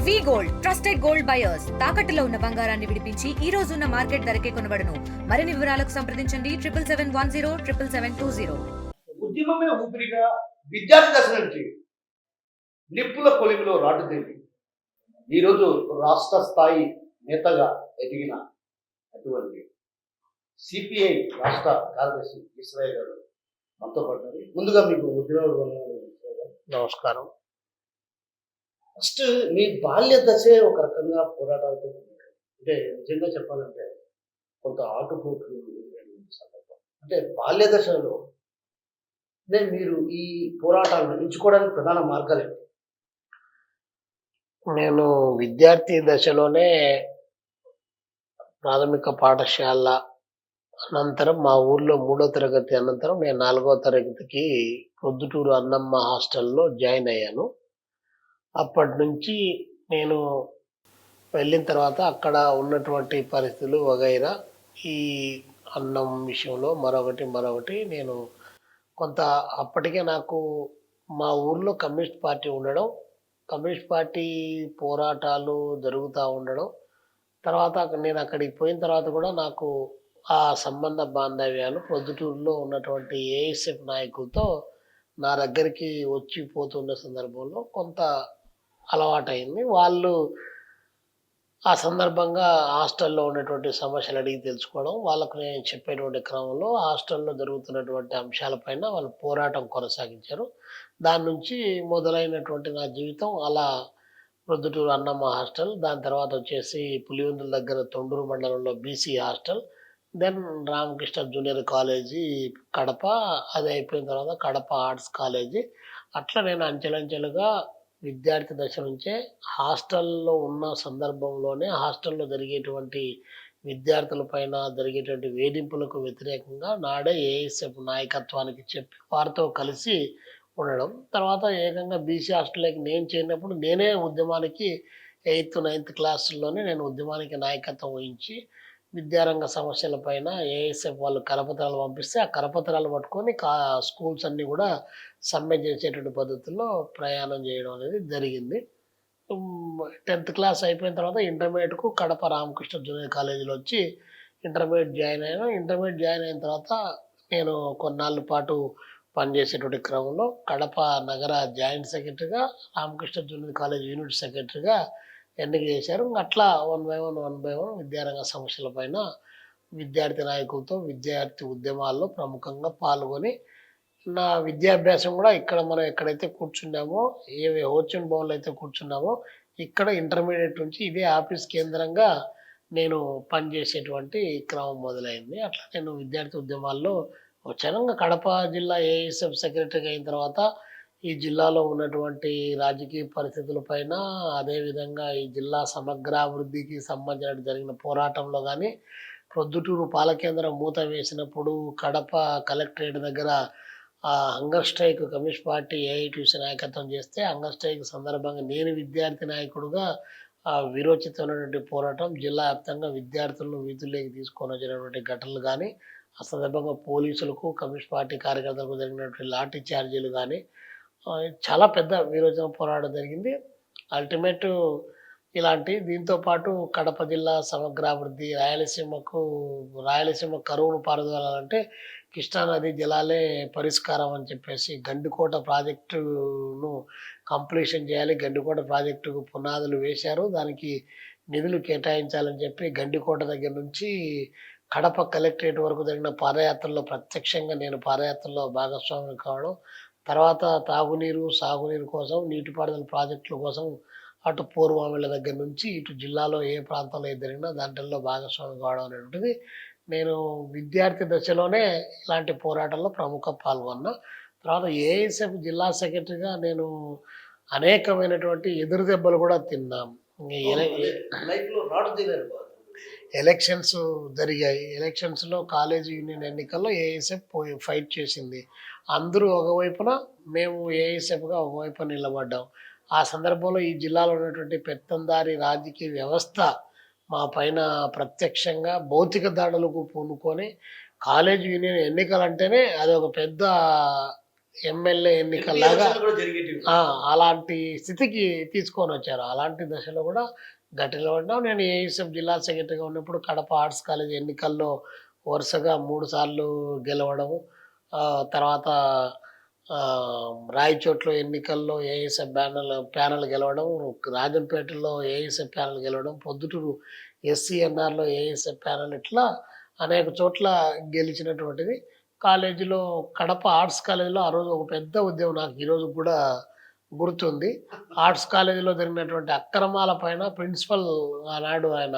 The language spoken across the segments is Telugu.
వి గోల్డ్ ట్రస్టెడ్ గోల్డ్ బయర్స్ తాకట్టులో ఉన్న బంగారాన్ని విడిపించి ఈ రోజు ఉన్న మార్కెట్ ధరకే కొనబడును. మరిన్ని వివరాలకు సంప్రదించండి 7710 ఉద్యమమే ఊపిరిగా విద్యార్థి దశ నుంచి నిప్పుల కొలిమిలో రాటుదేవి ఈరోజు రాష్ట్ర స్థాయి నేతగా ఎదిగిన అటువంటి సిపిఐ రాష్ట్ర కార్యదర్శి ఈశ్వరయ్య గారు మనతో పడ్డారు. ముందుగా మీకు నమస్కారం. ఫస్ట్ మీ బాల్య దశే ఒక రకంగా పోరాటాలతో అంటే నిజంగా చెప్పాలంటే కొంత ఆటుపోట్లు సందర్భం. అంటే బాల్య దశలో మీరు ఈ పోరాటాలను ఎంచుకోవడానికి ప్రధాన మార్గాలు ఏంటి? నేను విద్యార్థి దశలోనే ప్రాథమిక పాఠశాల అనంతరం మా ఊర్లో 3వ తరగతి అనంతరం నేను 4వ తరగతికి ప్రొద్దుటూరు అన్నమ్మ హాస్టల్లో జాయిన్ అయ్యాను. అప్పటి నుంచి నేను వెళ్ళిన తర్వాత అక్కడ ఉన్నటువంటి పరిస్థితులు వగైరా ఈ అన్నం విషయంలో మరొకటి నేను కొంత అప్పటికే నాకు మా ఊర్లో కమ్యూనిస్ట్ పార్టీ ఉండడం, కమ్యూనిస్ట్ పార్టీ పోరాటాలు జరుగుతూ ఉండడం, తర్వాత నేను అక్కడికి పోయిన తర్వాత కూడా నాకు ఆ సంబంధ బాంధవ్యాలు ప్రొద్దుటూరులో ఉన్నటువంటి ఏఎస్ఎఫ్ నాయకులతో నా దగ్గరికి వచ్చి పోతున్న సందర్భంలో కొంత అలవాటైంది. వాళ్ళు ఆ సందర్భంగా హాస్టల్లో ఉన్నటువంటి సమస్యలు అడిగి తెలుసుకోవడం, వాళ్ళకు నేను చెప్పేటువంటి క్రమంలో హాస్టల్లో జరుగుతున్నటువంటి అంశాలపైన వాళ్ళు పోరాటం కొనసాగించారు. దాని నుంచి మొదలైనటువంటి నా జీవితం అలా ప్రొద్దుటూరు అన్నమ్మ హాస్టల్, దాని తర్వాత వచ్చేసి పులివెందుల దగ్గర తొండూరు మండలంలో BC hostel, then Ramakrishna junior college Kadapa, అది అయిపోయిన తర్వాత కడప ఆర్ట్స్ కాలేజీ. అట్లా నేను అంచెలంచెలుగా విద్యార్థి దశ నుంచే హాస్టల్లో ఉన్న సందర్భంలోనే హాస్టల్లో జరిగేటువంటి విద్యార్థుల పైన జరిగేటువంటి వేధింపులకు వ్యతిరేకంగా నాడే ఏఎస్ఎఫ్ నాయకత్వానికి చెప్పి వారితో కలిసి ఉండడం. తర్వాత ఏకంగా బీసీ హాస్టల్లోకి నేను చేరినప్పుడు నేనే ఉద్యమానికి 8th 9th క్లాసుల్లోనే నేను ఉద్యమానికి నాయకత్వం వహించి విద్యారంగ సమస్యల పైన ఏఎస్ఎఫ్ వాళ్ళు కరపత్రాలు పంపిస్తే ఆ కరపత్రాలు పట్టుకొని స్కూల్స్ అన్నీ కూడా సమ్మె చేసేటువంటి పద్ధతుల్లో ప్రయాణం చేయడం అనేది జరిగింది. 10th క్లాస్ అయిపోయిన తర్వాత ఇంటర్మీడియట్కు కడప రామకృష్ణ జూనియర్ కాలేజీలో వచ్చి ఇంటర్మీడియట్ జాయిన్ అయ్యాను. ఇంటర్మీడియట్ జాయిన్ అయిన తర్వాత నేను కొన్నాళ్ళ పాటు పనిచేసేటువంటి క్రమంలో కడప నగర జాయింట్ సెక్రటరీగా, రామకృష్ణ జూనియర్ కాలేజ్ యూనిట్ సెక్రటరీగా ఎన్నిక చేశారు. అట్లా వన్ బై వన్ విద్యారంగ సమస్యల పైన విద్యార్థి నాయకులతో విద్యార్థి ఉద్యమాల్లో ప్రముఖంగా పాల్గొని నా విద్యాభ్యాసం కూడా ఇక్కడ మనం ఎక్కడైతే కూర్చున్నామో, ఏ హోచన్ భవన్లో అయితే కూర్చున్నామో ఇక్కడ ఇంటర్మీడియట్ నుంచి ఇదే ఆఫీస్ కేంద్రంగా నేను పనిచేసేటువంటి క్రమం మొదలైంది. అట్లా నేను విద్యార్థి ఉద్యమాల్లో వచ్చాను. కడప జిల్లా ఏఎస్ఎఫ్ సెక్రటరీగా అయిన తర్వాత ఈ జిల్లాలో ఉన్నటువంటి రాజకీయ పరిస్థితుల పైన, అదేవిధంగా ఈ జిల్లా సమగ్రాభివృద్ధికి సంబంధించిన జరిగిన పోరాటంలో కానీ, ప్రొద్దుటూరు పాలకేంద్రం మూత వేసినప్పుడు కడప కలెక్టరేట్ దగ్గర hunger strike communist party AITC నాయకత్వం చేస్తే హంగర్ స్ట్రైక్ సందర్భంగా నేను విద్యార్థి నాయకుడుగా విరోచితమైనటువంటి పోరాటం జిల్లా వ్యాప్తంగా విద్యార్థులను వీధుల్లోకి తీసుకొని వచ్చినటువంటి ఘటనలు కానీ, ఆ సందర్భంగా పోలీసులకు కమ్యూనిస్ట్ పార్టీ కార్యకర్తలకు జరిగినటువంటి లాఠీ చార్జీలు కానీ చాలా పెద్ద విరోచన పోరాటం జరిగింది. అల్టిమేట్ ఇలాంటి దీంతో పాటు కడప జిల్లా సమగ్రాభివృద్ధి, రాయలసీమ కరువును పారదోలాలంటే కృష్ణానది జలాలే పరిష్కారం అని చెప్పేసి గండికోట ప్రాజెక్టును కంప్లీషన్ చేయాలి, గండికోట ప్రాజెక్టుకు పునాదులు వేశారు, దానికి నిధులు కేటాయించాలని చెప్పి గండికోట దగ్గర నుంచి కడప కలెక్టరేట్ వరకు జరిగిన పాదయాత్రలో ప్రత్యక్షంగా నేను పాదయాత్రలో భాగస్వామి కావడం, తర్వాత తాగునీరు సాగునీరు కోసం నీటిపారుదల ప్రాజెక్టుల కోసం అటు పూర్వామిళ్ళ దగ్గర నుంచి ఇటు జిల్లాలో ఏ ప్రాంతంలో ఏది జరిగినా దాంట్లో భాగస్వామి కావడం అనేటువంటిది నేను విద్యార్థి దశలోనే ఇలాంటి పోరాటంలో ప్రముఖ పాల్గొన్నా. తర్వాత ఏఎస్ఎఫ్ జిల్లా సెక్రటరీగా నేను అనేకమైనటువంటి ఎదురు దెబ్బలు కూడా తిన్నాం. ఎలక్షన్స్ జరిగాయి. ఎలక్షన్స్లో కాలేజీ యూనియన్ ఎన్నికల్లో ఏఎస్ఎఫ్ ఫైట్ చేసింది. అందరూ ఒకవైపున, మేము ఏఎస్ఎఫ్గా ఒకవైపు నిలబడ్డాం. ఆ సందర్భంలో ఈ జిల్లాలో ఉన్నటువంటి పెత్తందారి రాజకీయ వ్యవస్థ మా పైన ప్రత్యక్షంగా భౌతిక దాడులకు పూనుకొని కాలేజ్ యూనియన్ ఎన్నికలంటేనే అది ఒక పెద్ద ఎమ్మెల్యే ఎంపీ ఎన్నికల్లాగా ఎలక్షన్లు కూడా జరిగేటివి. అలాంటి స్థితికి తీసుకొని వచ్చారు. అలాంటి దశలో కూడా గట్టిగా ఉన్నాం. నేను ఏఎస్ఎఫ్ జిల్లా సెక్రటరీగా ఉన్నప్పుడు కడప ఆర్ట్స్ కాలేజ్ ఎన్నికల్లో వరుసగా 3 సార్లు గెలవడము. తర్వాత రాయచోట్ల ఎన్నికల్లో ఏఎస్ఎఫ్ ప్యానెల్ గెలవడం, రాజంపేటలో ఏఎస్ఎఫ్ ప్యానెల్ గెలవడం, పొద్దుటూరు ఎస్సీఎన్ఆర్‌లో ఏఎస్ఎఫ్ ప్యానెల్ ఇట్లా అనేక చోట్ల గెలిచినటువంటిది. కాలేజీలో కడప ఆర్ట్స్ కాలేజీలో ఆ రోజు ఒక పెద్ద ఉద్యమం నాకు ఈరోజు కూడా గుర్తుంది. ఆర్ట్స్ కాలేజీలో జరిగినటువంటి అక్రమాల పైన ప్రిన్సిపల్ ఆనాడు ఆయన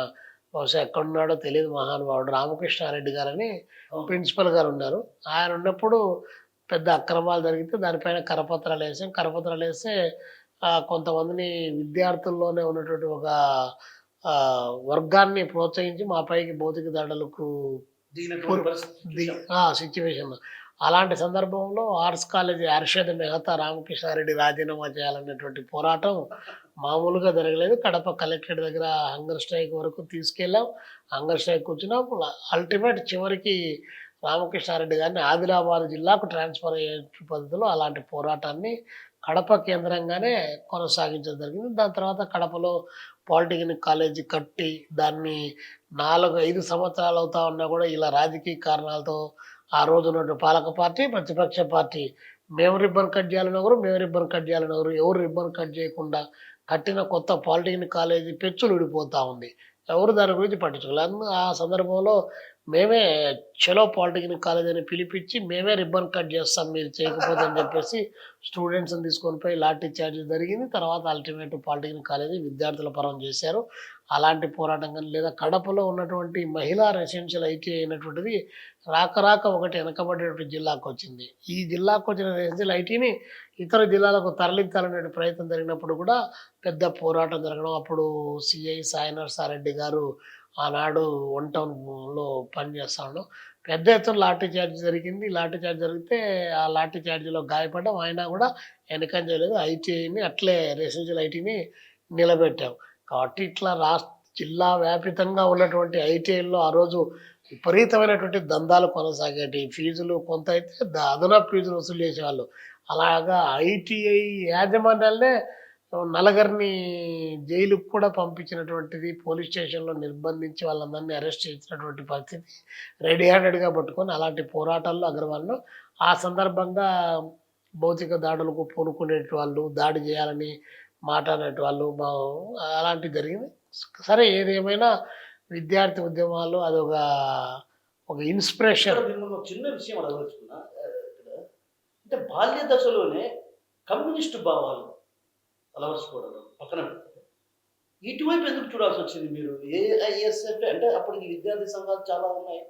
బహుశా ఎక్కడున్నాడో తెలీదు మహానుభావుడు రామకృష్ణారెడ్డి గారని ప్రిన్సిపల్ గారు ఉన్నారు. ఆయన ఉన్నప్పుడు పెద్ద అక్రమాలు జరిగితే దానిపైన కరపత్రాలేసాం. కరపత్రాలేస్తే కొంతమందిని విద్యార్థుల్లోనే ఉన్నటువంటి ఒక వర్గాన్ని ప్రోత్సహించి మా పైకి భౌతిక దాడులకు దిగినటువంటి పరిస్థితి చూసాం. సిట్యుయేషన్. అలాంటి సందర్భంలో ఆర్ట్స్ కాలేజీ అర్షద్ మెహతా రామకృష్ణారెడ్డి రాజీనామా చేయాలనేటువంటి పోరాటం మామూలుగా జరగలేదు. కడప కలెక్టరేట్ దగ్గర హంగర్ స్ట్రైక్ వరకు తీసుకెళ్ళాం. హంగర్ స్ట్రైక్ వచ్చినాం. అల్టిమేట్ చివరికి రామకృష్ణారెడ్డి గారిని ఆదిలాబాద్ జిల్లాకు ట్రాన్స్ఫర్ అయ్యే పద్ధతిలో అలాంటి పోరాటాన్ని కడప కేంద్రంగానే కొనసాగించడం జరిగింది. దాని తర్వాత కడపలో పాలిటెక్నిక్ కాలేజీ కట్టి దాన్ని 5 సంవత్సరాలు అవుతా ఉన్నా కూడా ఇలా రాజకీయ కారణాలతో ఆ రోజు ఉన్నటువంటి పాలక పార్టీ, ప్రతిపక్ష పార్టీ మేము రిబ్బన్ కట్ చేయాలని మేము రిబ్బన్ కట్ చేయాలని ఎవరు రిబ్బన్ కట్ చేయకుండా కట్టిన కొత్త పాలిటెక్నిక్ కాలేజీ పెచ్చులు ఊడిపోతూ ఉంది. ఎవరు దాని గురించి పట్టించుకోలేదు. ఆ సందర్భంలో మేమే చలో పాలిటెక్నిక్ కాలేజ్ అని పిలిపించి మేమే రిబ్బన్ కట్ చేస్తాం మీరు చేయకపోతే అని చెప్పేసి స్టూడెంట్స్ని తీసుకొని పోయి లాఠీ చార్జ్ జరిగింది. తర్వాత అల్టిమేట్ పాలిటెక్నిక్ కాలేజీ విద్యార్థుల పరం చేశారు. అలాంటి పోరాటం కానీ లేదా కడపలో ఉన్నటువంటి మహిళా రెసిడెన్షియల్ ఐటీఐ అయినటువంటిది రాక ఒకటి వెనకబడేటువంటి జిల్లాకు వచ్చింది. ఈ జిల్లాకు వచ్చిన రెసిడెన్షియల్ ఐటీని ఇతర జిల్లాలకు తరలించాలనే ప్రయత్నం జరిగినప్పుడు కూడా పెద్ద పోరాటం జరగడం. అప్పుడు సిఐ సాయి నరసారెడ్డి గారు ఆనాడు 1 టౌన్‌లో పనిచేస్తా ఉన్నాం. పెద్ద ఎత్తున లాఠీ చార్జ్ జరిగింది. లాఠీ చార్జ్ జరిగితే ఆ లాఠీ చార్జ్‌లో గాయపడ్డాం. అయినా కూడా వెనకంజ చేయలేదు. ఐటీఐని అట్లే రెసిడెన్షియల్ ఐటీని నిలబెట్టాం. కాబట్టి ఇట్లా జిల్లా వ్యాపితంగా ఉన్నటువంటి ఐటీఐల్లో ఆ రోజు విపరీతమైనటువంటి దందాలు కొనసాగేటివి. ఫీజులు కొంత అయితే అదనపు ఫీజులు వసూలు చేసేవాళ్ళు. అలాగా ఐటీఐ యాజమాన్యాలనే నలుగురిని జైలుకి కూడా పంపించినటువంటిది, పోలీస్ స్టేషన్‌లో నిర్బంధించి వాళ్ళందరినీ అరెస్ట్ చేసినటువంటి పరిస్థితి రెడీ హ్యాండెడ్‌గా పట్టుకొని అలాంటి పోరాటాల్లో అగ్రవాళ్ళు. ఆ సందర్భంగా భౌతిక దాడులకు పూనుకునేటి దాడి చేయాలని మాట్లాడేటివాళ్ళు అలాంటివి జరిగింది. సరే ఏదేమైనా విద్యార్థి ఉద్యమాలు ఒక ఇన్స్పిరేషన్. ఇక్కడ మిమ్మల్ని ఒక చిన్న విషయం అడగదలుచుకున్నా. ఇక్కడ అంటే బాల్య దశలోనే కమ్యూనిస్టు భావాలు అలవర్చుకోవడం పక్కన పెడితే ఇటువైపు ఎందుకు చూడాల్సి వచ్చింది మీరు? ఏఐఎస్ఎఫ్ అంటే అప్పటికి విద్యార్థి సంఘాలు చాలా ఉన్నాయి,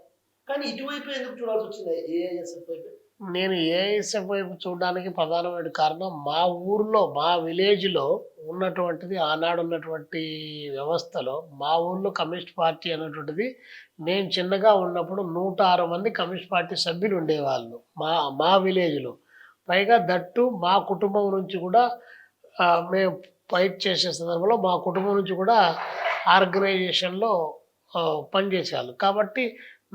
కానీ ఇటువైపు ఎందుకు చూడాల్సి వచ్చింది ఏఐఎస్ఎఫ్ వైపు? నేను ఏఐఎస్ఎఫ్ వైపు చూడడానికి ప్రధానమైన కారణం మా ఊర్లో మా విలేజ్‌లో ఉన్నటువంటిది ఆనాడు ఉన్నటువంటి వ్యవస్థలో మా ఊర్లో కమ్యూనిస్ట్ పార్టీ అనేటువంటిది నేను చిన్నగా ఉన్నప్పుడు 106 మంది కమ్యూనిస్ట్ పార్టీ సభ్యులు ఉండేవాళ్ళు మా విలేజ్‌లో. పైగా దట్టు మా కుటుంబం నుంచి కూడా మేము ఫైట్ చేసే సందర్భంలో మా కుటుంబం నుంచి కూడా ఆర్గనైజేషన్‌లో పనిచేసేవాళ్ళు. కాబట్టి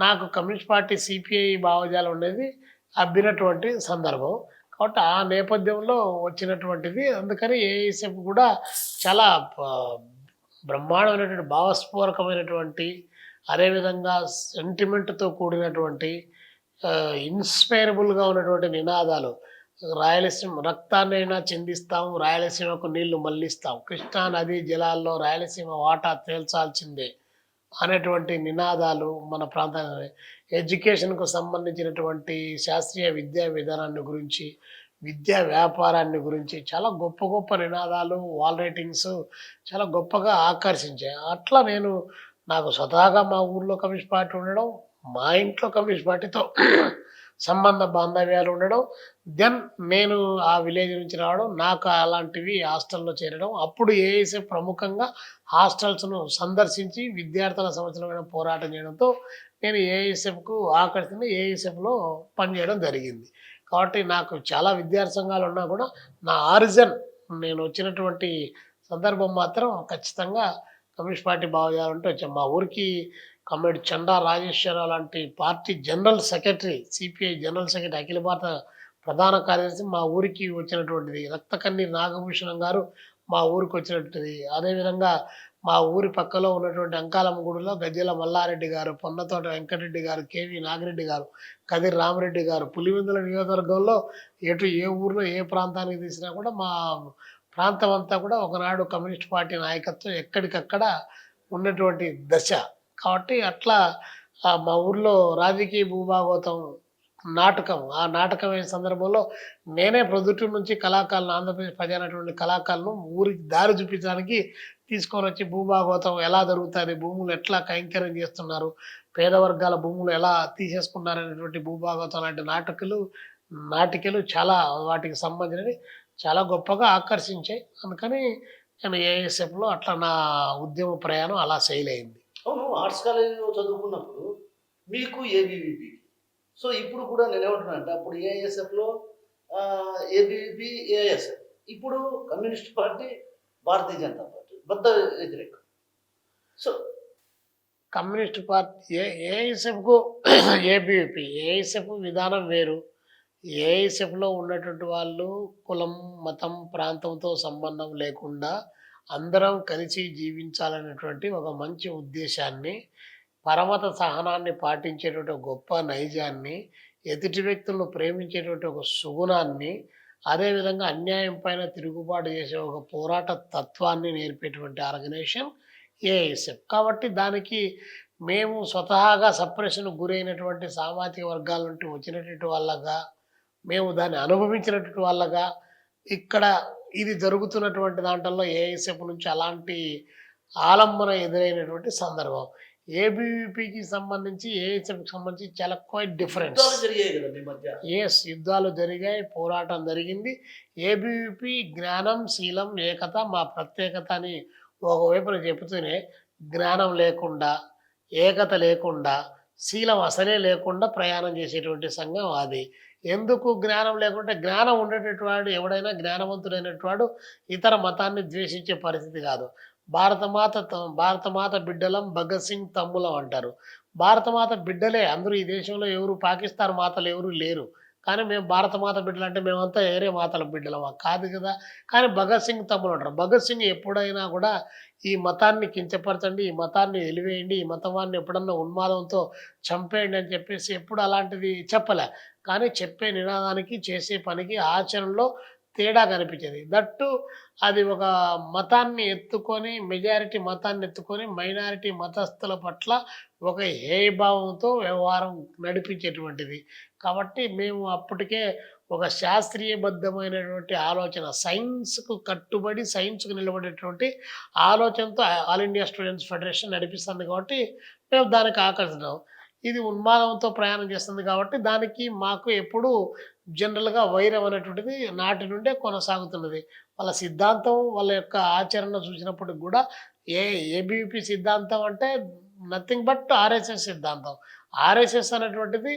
నాకు కమ్యూనిస్ట్ పార్టీ సిపిఐ భావజాలం ఉండేది అబ్బినటువంటి సందర్భం. కాబట్టి ఆ నేపథ్యంలో వచ్చినటువంటిది. అందుకని ఏఐఎస్ఎఫ్ కూడా చాలా బ్రహ్మాండమైనటువంటి భావస్ఫోరకమైనటువంటి అదేవిధంగా సెంటిమెంట్‌తో కూడినటువంటి ఇన్స్పైరబుల్‌గా ఉన్నటువంటి నినాదాలు. రాయలసీమ రక్తాన్నైనా చిందిస్తాం, రాయలసీమకు నీళ్లు మళ్లిస్తాం, కృష్ణా నదీ జలాల్లో రాయలసీమ వాటా తేల్చాల్సిందే అనేటువంటి నినాదాలు మన ప్రాంతాన్ని ఎడ్యుకేషన్‌కు సంబంధించినటువంటి శాస్త్రీయ విద్యా విధానాన్ని గురించి, విద్యా వ్యాపారాన్ని గురించి చాలా గొప్ప గొప్ప నినాదాలు, వాల్ రైటింగ్స్ చాలా గొప్పగా ఆకర్షించాయి. అట్లా నాకు స్వతహాగా మా ఊర్లో కమ్యూనిస్ట్ పార్టీ ఉండడం, మా ఇంట్లో కమ్యూనిస్ట్ పార్టీతో సంబంధ బాంధవ్యాలు ఉండడం, నేను ఆ విలేజ్ నుంచి రావడం, నాకు అలాంటివి హాస్టల్‌లో చేరడం. అప్పుడు ఏఐఎస్ఎఫ్ ప్రముఖంగా హాస్టల్స్‌ను సందర్శించి విద్యార్థుల సమస్యల పోరాటం చేయడంతో నేను ఏఐఎస్ఎఫ్‌కు ఆకర్షితుడై ఏఐఎస్ఎఫ్‌లో పనిచేయడం జరిగింది. కాబట్టి నాకు చాలా విద్యార్థి సంఘాలు ఉన్నా కూడా నా ఆరిజిన్ నేను వచ్చినటువంటి సందర్భం మాత్రం ఖచ్చితంగా కమ్యూనిస్ట్ పార్టీ భావజాలంటే వచ్చాను. మా ఊరికి కమ్రేడ్ చండా రాజేశ్వరరావు లాంటి party general secretary, CPI general secretary, అఖిల భారత ప్రధాన కార్యదర్శి మా ఊరికి వచ్చినటువంటిది. రక్తకన్నీరు నాగభూషణం గారు మా ఊరికి వచ్చినటువంటిది. అదేవిధంగా మా ఊరి పక్కలో ఉన్నటువంటి అంకాలమ్మ గుడిలో గజ్జెల మల్లారెడ్డి గారు, పొన్నతోట వెంకటరెడ్డి గారు, కేవి నాగిరెడ్డి గారు, కదిరి రామిరెడ్డి గారు, పులివెందుల నియోజకవర్గంలో ఏ ఊర్లో ఏ ప్రాంతానికి తీసినా కూడా మా ప్రాంతం అంతా కూడా ఒకనాడు కమ్యూనిస్ట్ పార్టీ నాయకత్వం ఎక్కడికక్కడ ఉన్నటువంటి దశ. కాబట్టి అట్లా మా ఊర్లో రాజకీయ భూభాగవతం నాటకం, ఆ నాటకం అయిన సందర్భంలో నేనే ప్రొద్దుటూరు నుంచి కళాకారులను, ఆంధ్రప్రదేశ్ ప్రజలైనటువంటి కళాకారులను ఊరికి దారి చూపించడానికి తీసుకొని వచ్చి భూభాగవతం ఎలా జరుగుతుంది, భూములు ఎట్లా కైంకర్యం చేస్తున్నారు, పేద వర్గాల భూములు ఎలా తీసేసుకున్నారనేటువంటి భూభాగవతం లాంటి నాటికలు చాలా వాటికి సంబంధించినవి చాలా గొప్పగా ఆకర్షించాయి. అందుకని నేను ఏఎస్ఎఫ్లో అట్లా నా ఉద్యమ ప్రయాణం అలా శైలైంది. అవును, ఆర్ట్స్ కాలేజీలో చదువుకున్నప్పుడు మీకు ఏబీవీపీ, సో ఇప్పుడు కూడా నేనేమంటున్నా అంటే అప్పుడు ఏఐఎస్ఎఫ్లో ఏబీవీపీ ఏఐఎస్ఎఫ్, ఇప్పుడు communist party Bharatiya Janata party బద్ద వ్యతిరేకం. సో కమ్యూనిస్ట్ పార్టీ ఏఐఎస్ఎఫ్కు ఏఐఎస్ఎఫ్ విధానం వేరు. ఏఐఎస్ఎఫ్లో ఉన్నటువంటి వాళ్ళు కులం, మతం, ప్రాంతంతో సంబంధం లేకుండా అందరం కలిసి జీవించాలనేటువంటి ఒక మంచి ఉద్దేశాన్ని, పరమత సహనాన్ని పాటించేటువంటి ఒక గొప్ప నైజాన్ని, ఎదుటి వ్యక్తులను ప్రేమించేటువంటి ఒక సుగుణాన్ని, అదేవిధంగా అన్యాయం పైన తిరుగుబాటు చేసే ఒక పోరాట తత్వాన్ని నేర్పేటువంటి ఆర్గనైజేషన్ ఏఐఎస్ఎఫ్. కాబట్టి దానికి మేము స్వతహాగా సప్రెషన్ గురైనటువంటి సామాజిక వర్గాల నుండి వచ్చినటువంటి వాళ్ళగా, మేము దాన్ని అనుభవించినటువంటి వాళ్ళగా, ఇక్కడ ఇది జరుగుతున్నటువంటి దాంట్లో ఏఐఎస్ఎఫ్ నుంచి అలాంటి ఆలంబన ఎదురైనటువంటి సందర్భం. ఏబీవీపీకి సంబంధించి ఏఐఎస్ఎఫ్కి సంబంధించి చాలా క్వైట్ డిఫరెన్స్. జరిగాయి కదా మీ మధ్య. యుద్ధాలు జరిగాయి, పోరాటం జరిగింది. ఏబీవీపీ జ్ఞానం, శీలం, ఏకత మా ప్రత్యేకత అని ఒకవైపున చెబుతూనే జ్ఞానం లేకుండా, ఏకత లేకుండా, శీలం అసలే లేకుండా ప్రయాణం చేసేటువంటి సంఘం అది. ఎందుకు జ్ఞానం లేకుంటే, జ్ఞానం ఉండేటటువంటి వాడు ఎవడైనా జ్ఞానవంతుడైనటువంటి వాడు ఇతర మతాన్ని ద్వేషించే పరిస్థితి కాదు. భారతమాత బిడ్డలం, భగత్ సింగ్ తమ్ములం అంటారు. భారతమాత బిడ్డలే అందరూ. ఈ దేశంలో ఎవరు పాకిస్తాన్ మాతలు ఎవరు లేరు. కానీ మేము భారతమాత బిడ్డలు అంటే మేమంతా వేరే మాతల బిడ్డలమా? కాదు కదా. కానీ భగత్ సింగ్ తమ్ములు అంటారు. భగత్ సింగ్ ఎప్పుడైనా కూడా ఈ మతాన్ని కించపరచండి, ఈ మతాన్ని వెలివేయండి, ఈ మతవాన్ని ఎప్పుడన్నా ఉన్మాదంతో చంపేయండి అని చెప్పేసి ఎప్పుడు అలాంటిది చెప్పలే. కానీ చెప్పే నినాదానికి, చేసే పనికి, ఆచరణలో తేడా కనిపించేది. దట్టు అది ఒక మతాన్ని ఎత్తుకొని, మెజారిటీ మతాన్ని ఎత్తుకొని మైనారిటీ మతస్థుల పట్ల ఒక హేయభావంతో వ్యవహారం నడిపించేటువంటిది. కాబట్టి మేము అప్పటికే ఒక శాస్త్రీయబద్ధమైనటువంటి ఆలోచన, సైన్స్కు కట్టుబడి సైన్స్కు నిలబడేటువంటి ఆలోచనతో ఆల్ ఇండియా స్టూడెంట్స్ ఫెడరేషన్ నడిపిస్తుంది. కాబట్టి మేము దానికి ఆకర్షిస్తాం. ఇది ఉన్మాదంతో ప్రయాణం చేస్తుంది కాబట్టి దానికి మాకు ఎప్పుడూ జనరల్గా వైరం అనేటువంటిది నాటి నుండే కొనసాగుతున్నది. వాళ్ళ సిద్ధాంతం, వాళ్ళ యొక్క ఆచరణ చూసినప్పటికి కూడా ఏబీవీపీ సిద్ధాంతం అంటే నథింగ్ బట్ ఆర్ఎస్ఎస్ సిద్ధాంతం. ఆర్ఎస్ఎస్ అనేటువంటిది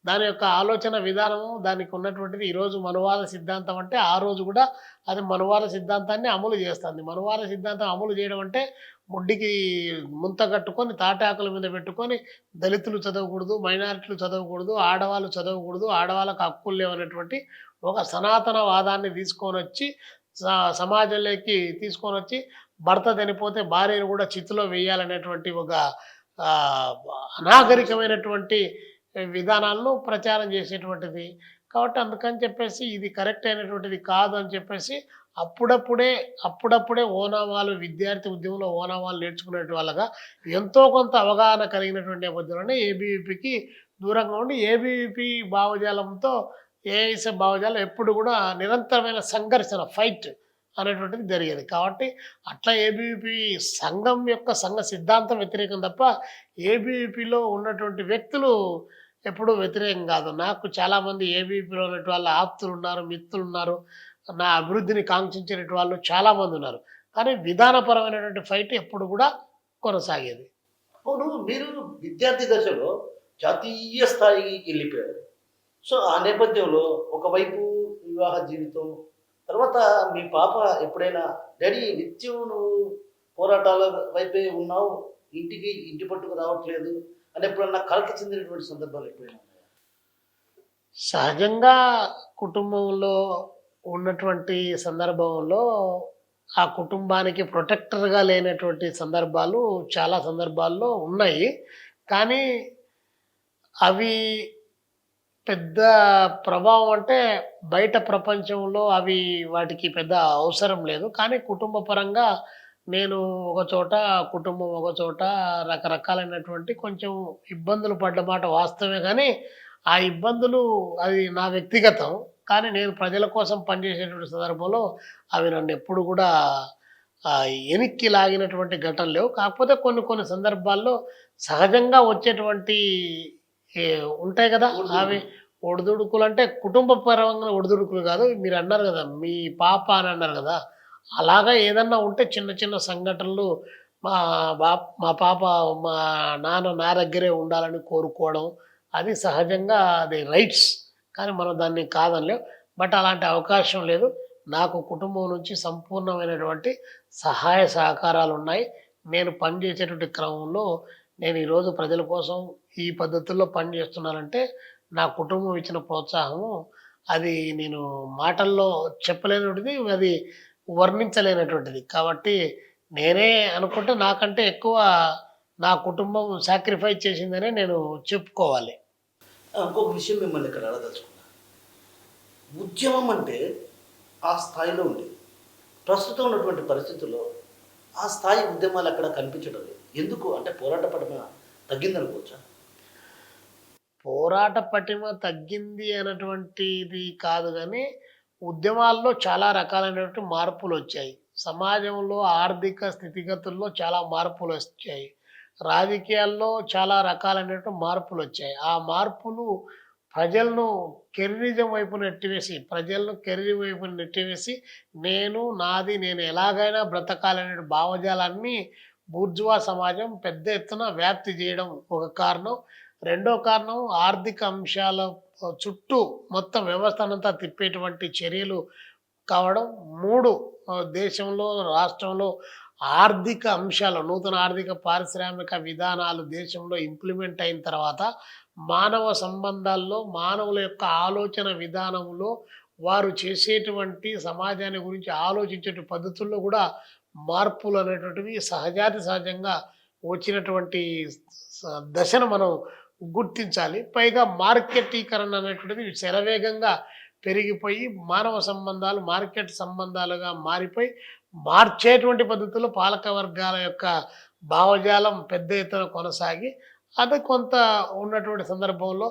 దాని యొక్క ఆలోచన విధానము, దానికి ఉన్నటువంటిది ఈరోజు మనువాద సిద్ధాంతం అంటే ఆ రోజు కూడా అది మనువాద సిద్ధాంతాన్ని అమలు చేస్తుంది. మనువాద సిద్ధాంతం అమలు చేయడం అంటే ముడ్డికి ముంత కట్టుకొని తాటాకుల మీద పెట్టుకొని దళితులు చదవకూడదు, మైనారిటీలు చదవకూడదు, ఆడవాళ్ళు చదవకూడదు, ఆడవాళ్ళకు హక్కులు లేవనేటువంటి ఒక సనాతన వాదాన్ని తీసుకొని వచ్చి సమాజంలోకి తీసుకొని వచ్చి భర్త చనిపోతే భార్యను కూడా చితిలో వేయాలనేటువంటి ఒక అనాగరికమైనటువంటి విధానాలను ప్రచారం చేసేటువంటిది. కాబట్టి అందుకని చెప్పేసి ఇది కరెక్ట్ అయినటువంటిది కాదు అని చెప్పేసి అప్పుడప్పుడే ఓనామాలు, విద్యార్థి ఉద్యమంలో ఓనామాలు నేర్చుకునే వాళ్ళగా ఎంతో కొంత అవగాహన కలిగినటువంటి నేపథ్యంలోనే ఏబీవీపీకి దూరంగా ఉండి ఏబీవీపీ భావజాలంతో ఏఐఎస్ఎఫ్ భావజాలం ఎప్పుడు కూడా నిరంతరమైన సంఘర్షణ, ఫైట్ అనేటువంటిది జరిగేది. కాబట్టి అట్లా ఏబీవీపీ సంఘం యొక్క సంఘ సిద్ధాంతం వ్యతిరేకం తప్ప ఏబీవీపీలో ఉన్నటువంటి వ్యక్తులు ఎప్పుడూ వ్యతిరేకం కాదు. నాకు చాలామంది ఏబీవీపీలో ఉన్నటువంటి వాళ్ళ ఆప్తులు ఉన్నారు, మిత్రులు ఉన్నారు, నా అభివృద్ధిని కాంక్షించేటువంటి వాళ్ళు చాలామంది ఉన్నారు. కానీ విధానపరమైనటువంటి ఫైట్ ఎప్పుడు కూడా కొనసాగేది. అవును, మీరు విద్యార్థి దశలో జాతీయ స్థాయికి వెళ్ళిపోయారు. సో ఆ నేపథ్యంలో ఒకవైపు వివాహ జీవితం, తర్వాత మీ పాప ఎప్పుడైనా డాడీ నిత్యం నువ్వు పోరాటాల వైపే ఉన్నావు, ఇంటి పట్టుకు రావట్లేదు అని ఎప్పుడన్నా కలత చెందినటువంటి సందర్భాలు ఎప్పుడైనా ఉన్నాయా? సహజంగా కుటుంబంలో ఉన్నటువంటి సందర్భంలో ఆ కుటుంబానికి ప్రొటెక్టర్‌గా లేనటువంటి సందర్భాలు చాలా సందర్భాల్లో ఉన్నాయి. కానీ అవి పెద్ద ప్రభావం అంటే బయట ప్రపంచంలో అవి వాటికి పెద్ద అవసరం లేదు. కానీ కుటుంబ పరంగా నేను ఒక చోట, కుటుంబం ఒక చోట రకరకాలైనటువంటి కొంచెం ఇబ్బందులు పడ్డ మాట వాస్తవమే గానీ, ఆ ఇబ్బందులు అది నా వ్యక్తిగతం. కానీ నేను ప్రజల కోసం పనిచేసేటువంటి సందర్భంలో అవి నన్నెప్పుడు గూడా ఎనిక్కి లాగినటువంటి ఘటనలు లేవు. కాకపోతే కొన్ని కొన్ని సందర్భాల్లో సహజంగా వచ్చేటువంటి ఏ ఉంటాయి గదా! అవి ఒడిదుడుకులు. ఒడిదుడుకులంటే కుటుంబ పరంగా ఒడిదుడుకులు గాదు. మీరన్నారు గదా! మీ పాప అని అన్నారు గదా! అలాగా ఏదన్నా ఉంటే చిన్న చిన్న సంఘటనలు మా మా పాప మా నాన్న నా దగ్గరే ఉండాలని కోరుకోవడం, అది సహజంగా అది రైట్స్. కానీ మనం దాన్ని కాదనలేం. బట్ అలాంటి అవకాశం లేదు. నాకు కుటుంబం నుంచి సంపూర్ణమైనటువంటి సహాయ సహకారాలున్నాయి. నేను పనిచేసేటువంటి క్రమంలో నేను ఈరోజు ప్రజల కోసం ఈ పద్ధతుల్లో పని చేస్తున్నానంటే, నా కుటుంబం ఇచ్చిన ప్రోత్సాహము అది నేను మాటల్లో చెప్పలేనిటిది, అది వర్ణించలేనటువంటిది. కాబట్టి నేనే అనుకుంటే నాకంటే ఎక్కువ నా కుటుంబం సాక్రిఫైస్ చేసిందనే నేను చెప్పుకోవాలి. ఇంకొక విషయం మిమ్మల్ని ఇక్కడ అడగదలుచుకున్నా. ఉద్యమం అంటే ఆ స్థాయిలో ఉండేది. ప్రస్తుతం ఉన్నటువంటి పరిస్థితుల్లో ఆ స్థాయి ఉద్యమాలు అక్కడ కనిపించడం లేదు. ఎందుకు అంటే పోరాట పటిమ తగ్గిందనుకోవచ్చా? పోరాట పటిమ తగ్గింది అన్నటువంటిది కాదు గానీ, ఉద్యమాల్లో చాలా రకాలైనటువంటి మార్పులొచ్చాయి. సమాజంలో ఆర్థిక స్థితిగతుల్లో చాలా మార్పులొచ్చాయి. రాజకీయాల్లో చాలా రకాలైనటువంటి మార్పులొచ్చాయి. ఆ మార్పులు ప్రజలను కెర్రిజం వైపు నెట్టివేసి, ప్రజలను కెర్రి వైపు నెట్టివేసి, నాది, నేను ఎలాగైనా బ్రతకాలనే భావజాలాన్ని బూర్జువా సమాజం పెద్ద ఎత్తున వ్యాప్తి చేయడం ఒక కారణం. రెండో కారణం ఆర్థిక అంశాల చుట్టూ మొత్తం వ్యవస్థనంతా తిప్పేటువంటి చర్యలు కావడం. 3 దేశంలో, రాష్ట్రంలో ఆర్థిక అంశాలు, నూతన ఆర్థిక పారిశ్రామిక విధానాలు దేశంలో ఇంప్లిమెంట్ అయిన తర్వాత, మానవ సంబంధాల్లో, మానవుల యొక్క ఆలోచన విధానంలో, వారు చేసేటువంటి సమాజాన్ని గురించి ఆలోచించే పద్ధతుల్లో గూడా మార్పులనేటువంటివి సహజాతి సహజంగా వచ్చినటువంటి స దశను మనం గుర్తించాలి. పైగా మార్కెటీకరణ అనేటువంటిది శరవేగంగా పెరిగిపోయి, మానవ సంబంధాలు మార్కెట్ సంబంధాలుగా మారిపోయి, మార్చేటువంటి పద్ధతుల్లో పాలక వర్గాల యొక్క భావజాలం పెద్ద ఎత్తున కొనసాగి, అది కొంత ఉన్నటువంటి సందర్భంలో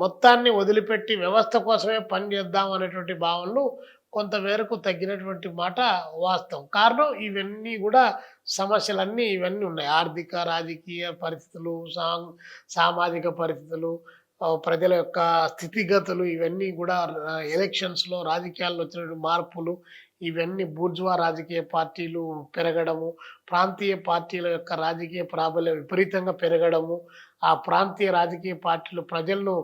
మొత్తాన్ని వదిలిపెట్టి వ్యవస్థ కోసమే పనిచేద్దాం అనేటువంటి భావనలు కొంతమేరకు తగ్గినటువంటి మాట వాస్తవం. కారణం ఇవన్నీ గూడా సమస్యలన్నీ ఇవన్నీ ఉన్నాయి. ఆర్థిక, రాజకీయ పరిస్థితులు, సామాజిక పరిస్థితులు, ప్రజల యొక్క స్థితిగతులు ఇవన్నీ గూడా ఎలక్షన్స్‌లో రాజకీయాల్లో వచ్చినటువంటి మార్పులు, ఇవన్నీ బూర్జువా రాజకీయ పార్టీలు పెరగడము, ప్రాంతీయ పార్టీల యొక్క రాజకీయ ప్రాబల్యం విపరీతంగా పెరగడము, ఆ ప్రాంతీయ రాజకీయ పార్టీలు ప్రజలను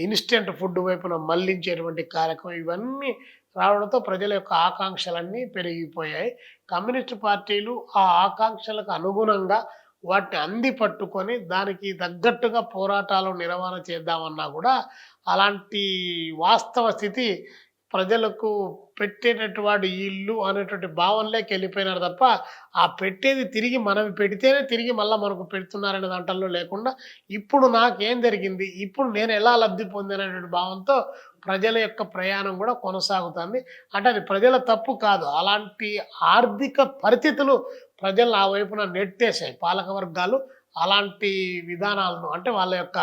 ఇన్‌స్టంట్ ఫుడ్ వైపున మళ్లించేటువంటి కార్యక్రమం ఇవన్నీ రావడంతో ప్రజల యొక్క ఆకాంక్షలన్నీ పెరిగిపోయాయి. కమ్యూనిస్ట్ పార్టీలు ఆ ఆకాంక్షలకు అనుగుణంగా వాటిని అందిపట్టుకొని దానికి తగ్గట్టుగా పోరాటాలు నిర్వహణ చేద్దామన్నా గూడా అలాంటి వాస్తవ స్థితి ప్రజలకు పెట్టేటటువంటి వాడు ఈళ్ళు అనేటువంటి భావనలోకి వెళ్ళిపోయినారు తప్ప, ఆ పెట్టేది తిరిగి మనం పెడితేనే తిరిగి మళ్ళా మనకు పెడుతున్నారనే దాంట్లో లేకుండా, ఇప్పుడు నాకేం జరిగింది? ఇప్పుడు నేను ఎలా లబ్ధి పొందాననేటువంటి భావంతో ప్రజల యొక్క ప్రయాణం గూడా కొనసాగుతుంది. అంటే అది ప్రజల తప్పు కాదు. అలాంటి ఆర్థిక పరిస్థితులు ప్రజలను ఆ వైపున నెట్టేసాయి. పాలక వర్గాలు అలాంటి విధానాలను అంటే వాళ్ళ యొక్క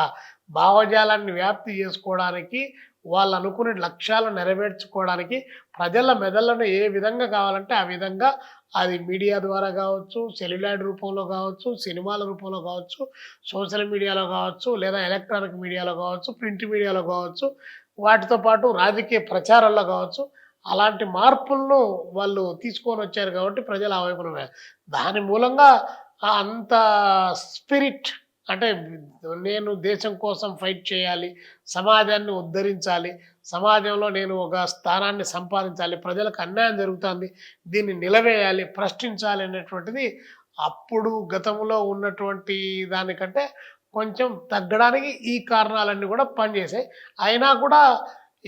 భావజాలాన్ని వ్యాప్తి చేసుకోవడానికి, వాళ్ళు అనుకునే లక్ష్యాలను నెరవేర్చుకోవడానికి ప్రజల మెదళ్లను ఏ విధంగా కావాలంటే ఆ విధంగా అది మీడియా ద్వారా కావచ్చు, సెల్యులాయిడ్ రూపంలో కావచ్చు, సినిమాల రూపంలో కావచ్చు, సోషల్ మీడియాలో కావచ్చు, లేదా ఎలక్ట్రానిక్ మీడియాలో కావచ్చు, ప్రింట్ మీడియాలో కావచ్చు, వాటితో పాటు రాజకీయ ప్రచారాల్లో కావచ్చు, అలాంటి మార్పులను వాళ్ళు తీసుకొనొచ్చారు కాబట్టి ప్రజలు ఆ వైపున దాని మూలంగా అంత స్పిరిట్ అంటే నేను దేశం కోసం ఫైట్ చేయాలి, సమాజాన్ని ఉద్ధరించాలి, సమాజంలో నేను ఒక స్థానాన్ని సంపాదించాలి, ప్రజలకు అన్యాయం జరుగుతుంది, దీన్ని నిలవేయాలి, ప్రశ్నించాలి అనేటువంటిది అప్పుడు గతంలో ఉన్నటువంటి దానికంటే కొంచెం తగ్గడానికి ఈ కారణాలన్నీ కూడా పనిచేసాయి. అయినా కూడా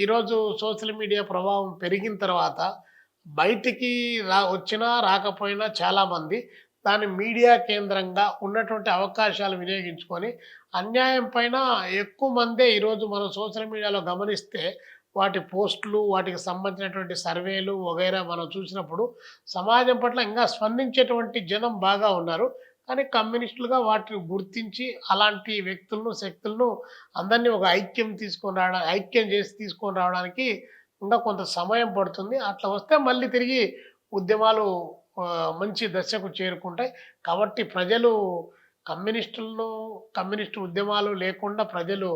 ఈరోజు సోషల్ మీడియా ప్రభావం పెరిగిన తర్వాత బయటికి వచ్చినా రాకపోయినా చాలామంది దాన్ని మీడియా కేంద్రంగా ఉన్నటువంటి అవకాశాలు వినియోగించుకొని అన్యాయం పైన ఎక్కువ మందే ఈరోజు మనం సోషల్ మీడియాలో గమనిస్తే వాటి పోస్టులు, వాటికి సంబంధించినటువంటి సర్వేలు వగైరా మనం చూసినప్పుడు సమాజం పట్ల ఇంకా స్పందించేటువంటి జనం బాగా ఉన్నారు. కానీ కమ్యూనిస్టులుగా వాటిని గుర్తించి అలాంటి వ్యక్తులను, శక్తులను అందరినీ ఒక ఐక్యం చేసి తీసుకొని రావడానికి ఇంకా కొంత సమయం పడుతుంది. అట్లా వస్తే మళ్ళీ తిరిగి ఉద్యమాలు మంచి దశకు చేరుకుంటాయి. కాబట్టి ప్రజలు కమ్యూనిస్టు ఉద్యమాలు లేకుండా ప్రజలు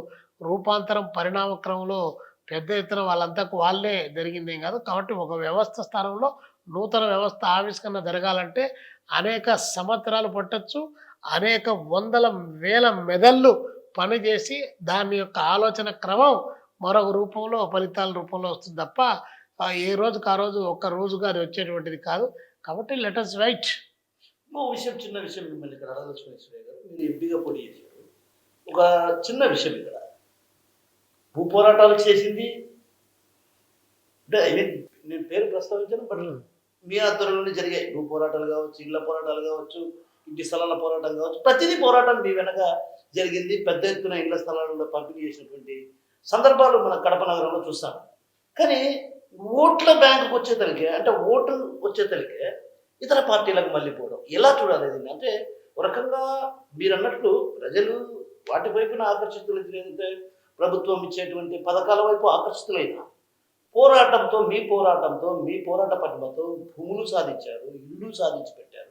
రూపాంతరం పరిణామ క్రమంలో పెద్ద ఎత్తున వాళ్ళంతకు వాళ్ళే జరిగిందేం కాదు. కాబట్టి ఒక వ్యవస్థ స్థానంలో నూతన వ్యవస్థ ఆవిష్కరణ జరగాలంటే అనేక సంవత్సరాలు పట్టొచ్చు. అనేక వందల వేల మెదళ్ళు పనిచేసి దాని యొక్క ఆలోచన క్రమం మరొక రూపంలో ఫలితాల రూపంలో వస్తుంది తప్ప ఏ రోజుకి ఆ రోజు ఒక్క రోజుగా అది వచ్చేటువంటిది కాదు. కాబట్టి లెట్ us వెయిట్. ఇంకో విషయం, చిన్న విషయం మిమ్మల్ని ఇక్కడ అడగదలుచుకునే సురేష్ గారు, మీరు ఎంపీగా పోటీ చేశారు. ఒక చిన్న విషయం ఇక్కడ భూ పోరాటాలు చేసింది అంటే ఐ మీన్ నేను పేరు ప్రస్తావించాను, బట్ మీ ఆధ్వర్యంలోనే జరిగాయి. భూ పోరాటాలు కావచ్చు, ఇళ్ల పోరాటాలు కావచ్చు, ఇంటి స్థలాల పోరాటం కావచ్చు, ప్రతిదీ పోరాటం మీ వెనక జరిగింది. పెద్ద ఎత్తున ఇళ్ల స్థలాలలో పంపిణీ చేసినటువంటి సందర్భాలు మన కడప నగరంలో చూస్తాం. కానీ ఓట్ల బ్యాంకుకు వచ్చేతలికే, అంటే ఓటు వచ్చేతలికే ఇతర పార్టీలకు మళ్ళీ పోవడం ఎలా చూడాలి దీన్ని? అంటే ఒక రకంగా మీరు అన్నట్లు ప్రజలు వాటి వైపున ఆకర్షితులైతే, లేదంటే ప్రభుత్వం ఇచ్చేటువంటి పథకాల వైపు ఆకర్షితులైన పోరాటంతో, మీ పోరాట పటిమతో భూములు సాధించారు, ఇల్లు సాధించి పెట్టారు.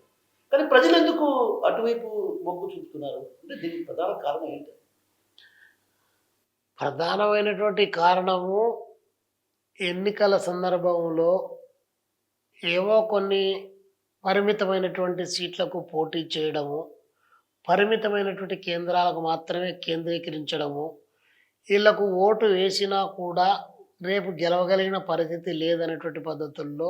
కానీ ప్రజలు ఎందుకు అటువైపు మొగ్గు చూపుతున్నారు? అంటే దీనికి ప్రధాన కారణం ఏంటి? ప్రధానమైనటువంటి కారణము ఎన్నికల సందర్భంలో ఏవో కొన్ని పరిమితమైనటువంటి సీట్లకు పోటీ చేయడము, పరిమితమైనటువంటి కేంద్రాలకు మాత్రమే కేంద్రీకరించడము, వీళ్ళకు ఓటు వేసినా కూడా రేపు గెలవగలిగిన పరిస్థితి లేదనేటువంటి పద్ధతుల్లో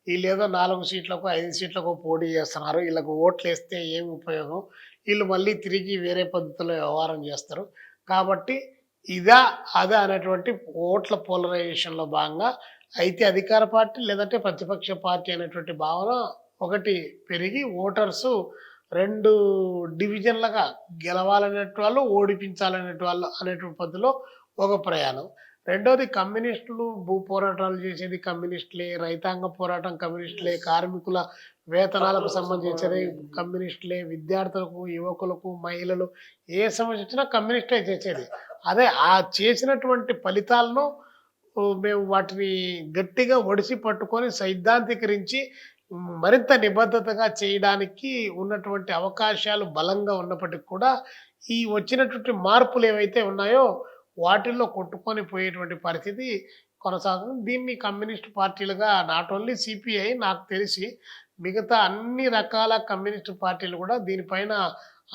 వీళ్ళేదో 4 సీట్లకు 5 సీట్లకు పోటీ చేస్తున్నారు, వీళ్ళకు ఓట్లు వేస్తే ఏమి ఉపయోగం, వీళ్ళు మళ్ళీ తిరిగి వేరే పద్ధతిలో వ్యవహారం చేస్తారు. కాబట్టి అదా అనేటువంటి ఓట్ల పోలరైజేషన్లో భాగంగా అయితే అధికార పార్టీ లేదంటే ప్రతిపక్ష పార్టీ అనేటువంటి భావన ఒకటి పెరిగి ఓటర్సు 2 డివిజన్లుగా గెలవాలనేటి వాళ్ళు, ఓడిపించాలనేటి వాళ్ళు అనేటువంటి పద్ధతిలో ఒక ప్రయాణం. రెండోది కమ్యూనిస్టులు భూ పోరాటాలు చేసేది కమ్యూనిస్టులే, రైతాంగ పోరాటం కమ్యూనిస్టులే, కార్మికుల వేతనాలకు సంబంధించేది కమ్యూనిస్టులే, విద్యార్థులకు, యువకులకు, మహిళలు ఏ సమస్య వచ్చినా కమ్యూనిస్టే చేసేది. అదే ఆ చేసినటువంటి ఫలితాలను మేము వాటిని గట్టిగా ఒడిసి పట్టుకొని సైద్ధాంతీకరించి మరింత నిబద్ధతగా చేయడానికి ఉన్నటువంటి అవకాశాలు బలంగా ఉన్నప్పటికీ కూడా ఈ వచ్చినటువంటి మార్పులు ఏవైతే ఉన్నాయో వాటిల్లో కొట్టుకొని పోయేటువంటి పరిస్థితి కొనసాగుతుంది. దీన్ని కమ్యూనిస్ట్ పార్టీలుగా నాట్ ఓన్లీ సిపిఐ, నాకు తెలిసి మిగతా అన్ని రకాల కమ్యూనిస్ట్ పార్టీలు కూడా దీనిపైన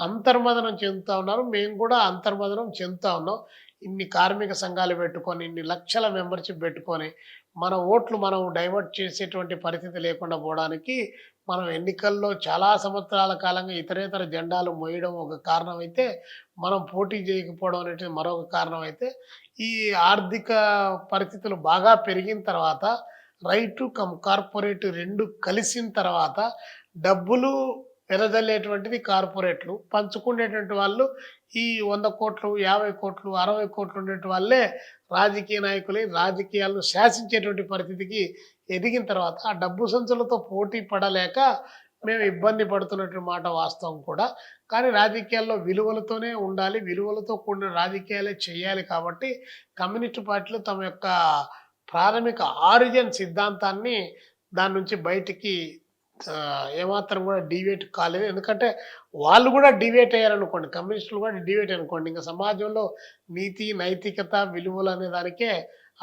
అంతర్మదనం చెందుతూ ఉన్నారు. మేము కూడా అంతర్మదనం చెందుతూ ఉన్నాం. ఇన్ని కార్మిక సంఘాలు పెట్టుకొని, ఇన్ని లక్షల మెంబర్షిప్ పెట్టుకొని మన ఓట్లు మనం డైవర్ట్ చేసేటువంటి పరిస్థితి లేకుండా పోవడానికి మనం ఎన్నికల్లో చాలా సంవత్సరాల కాలంగా ఇతరేతర జెండాలు మోయడం ఒక కారణం అయితే, మనం పోటీ చేయకపోవడం అనేది మరొక కారణం అయితే, ఈ ఆర్థిక పరిస్థితులు బాగా పెరిగిన తర్వాత రైటు కమ్ కార్పొరేట్ 2 కలిసిన తర్వాత డబ్బులు వెదజల్లేటువంటిది కార్పొరేట్లు, పంచుకునేటువంటి వాళ్ళు ఈ 100 కోట్లు, 50 కోట్లు, 60 కోట్లు ఉండేటి వాళ్ళే రాజకీయ నాయకులై రాజకీయాలను శాసించేటువంటి పరిస్థితికి ఎదిగిన తర్వాత ఆ డబ్బు సంచులతో పోటీ పడలేక మేము ఇబ్బంది పడుతున్నటువంటి మాట వాస్తవం కూడా. కానీ రాజకీయాల్లో విలువలతోనే ఉండాలి, విలువలతో కూడిన రాజకీయాలే చేయాలి. కాబట్టి కమ్యూనిస్టు పార్టీలు తమ యొక్క ప్రాథమిక ఆరిజిన్ సిద్ధాంతాన్ని దాని నుంచి బయటికి ఏమాత్రం కూడా డివేట్ కాలేదు. ఎందుకంటే వాళ్ళు కూడా డివేట్ అయ్యారనుకోండి, కమ్యూనిస్టులు కూడా డివేట్ అనుకోండి, ఇంకా సమాజంలో నీతి, నైతికత, విలువలు అనే దానికే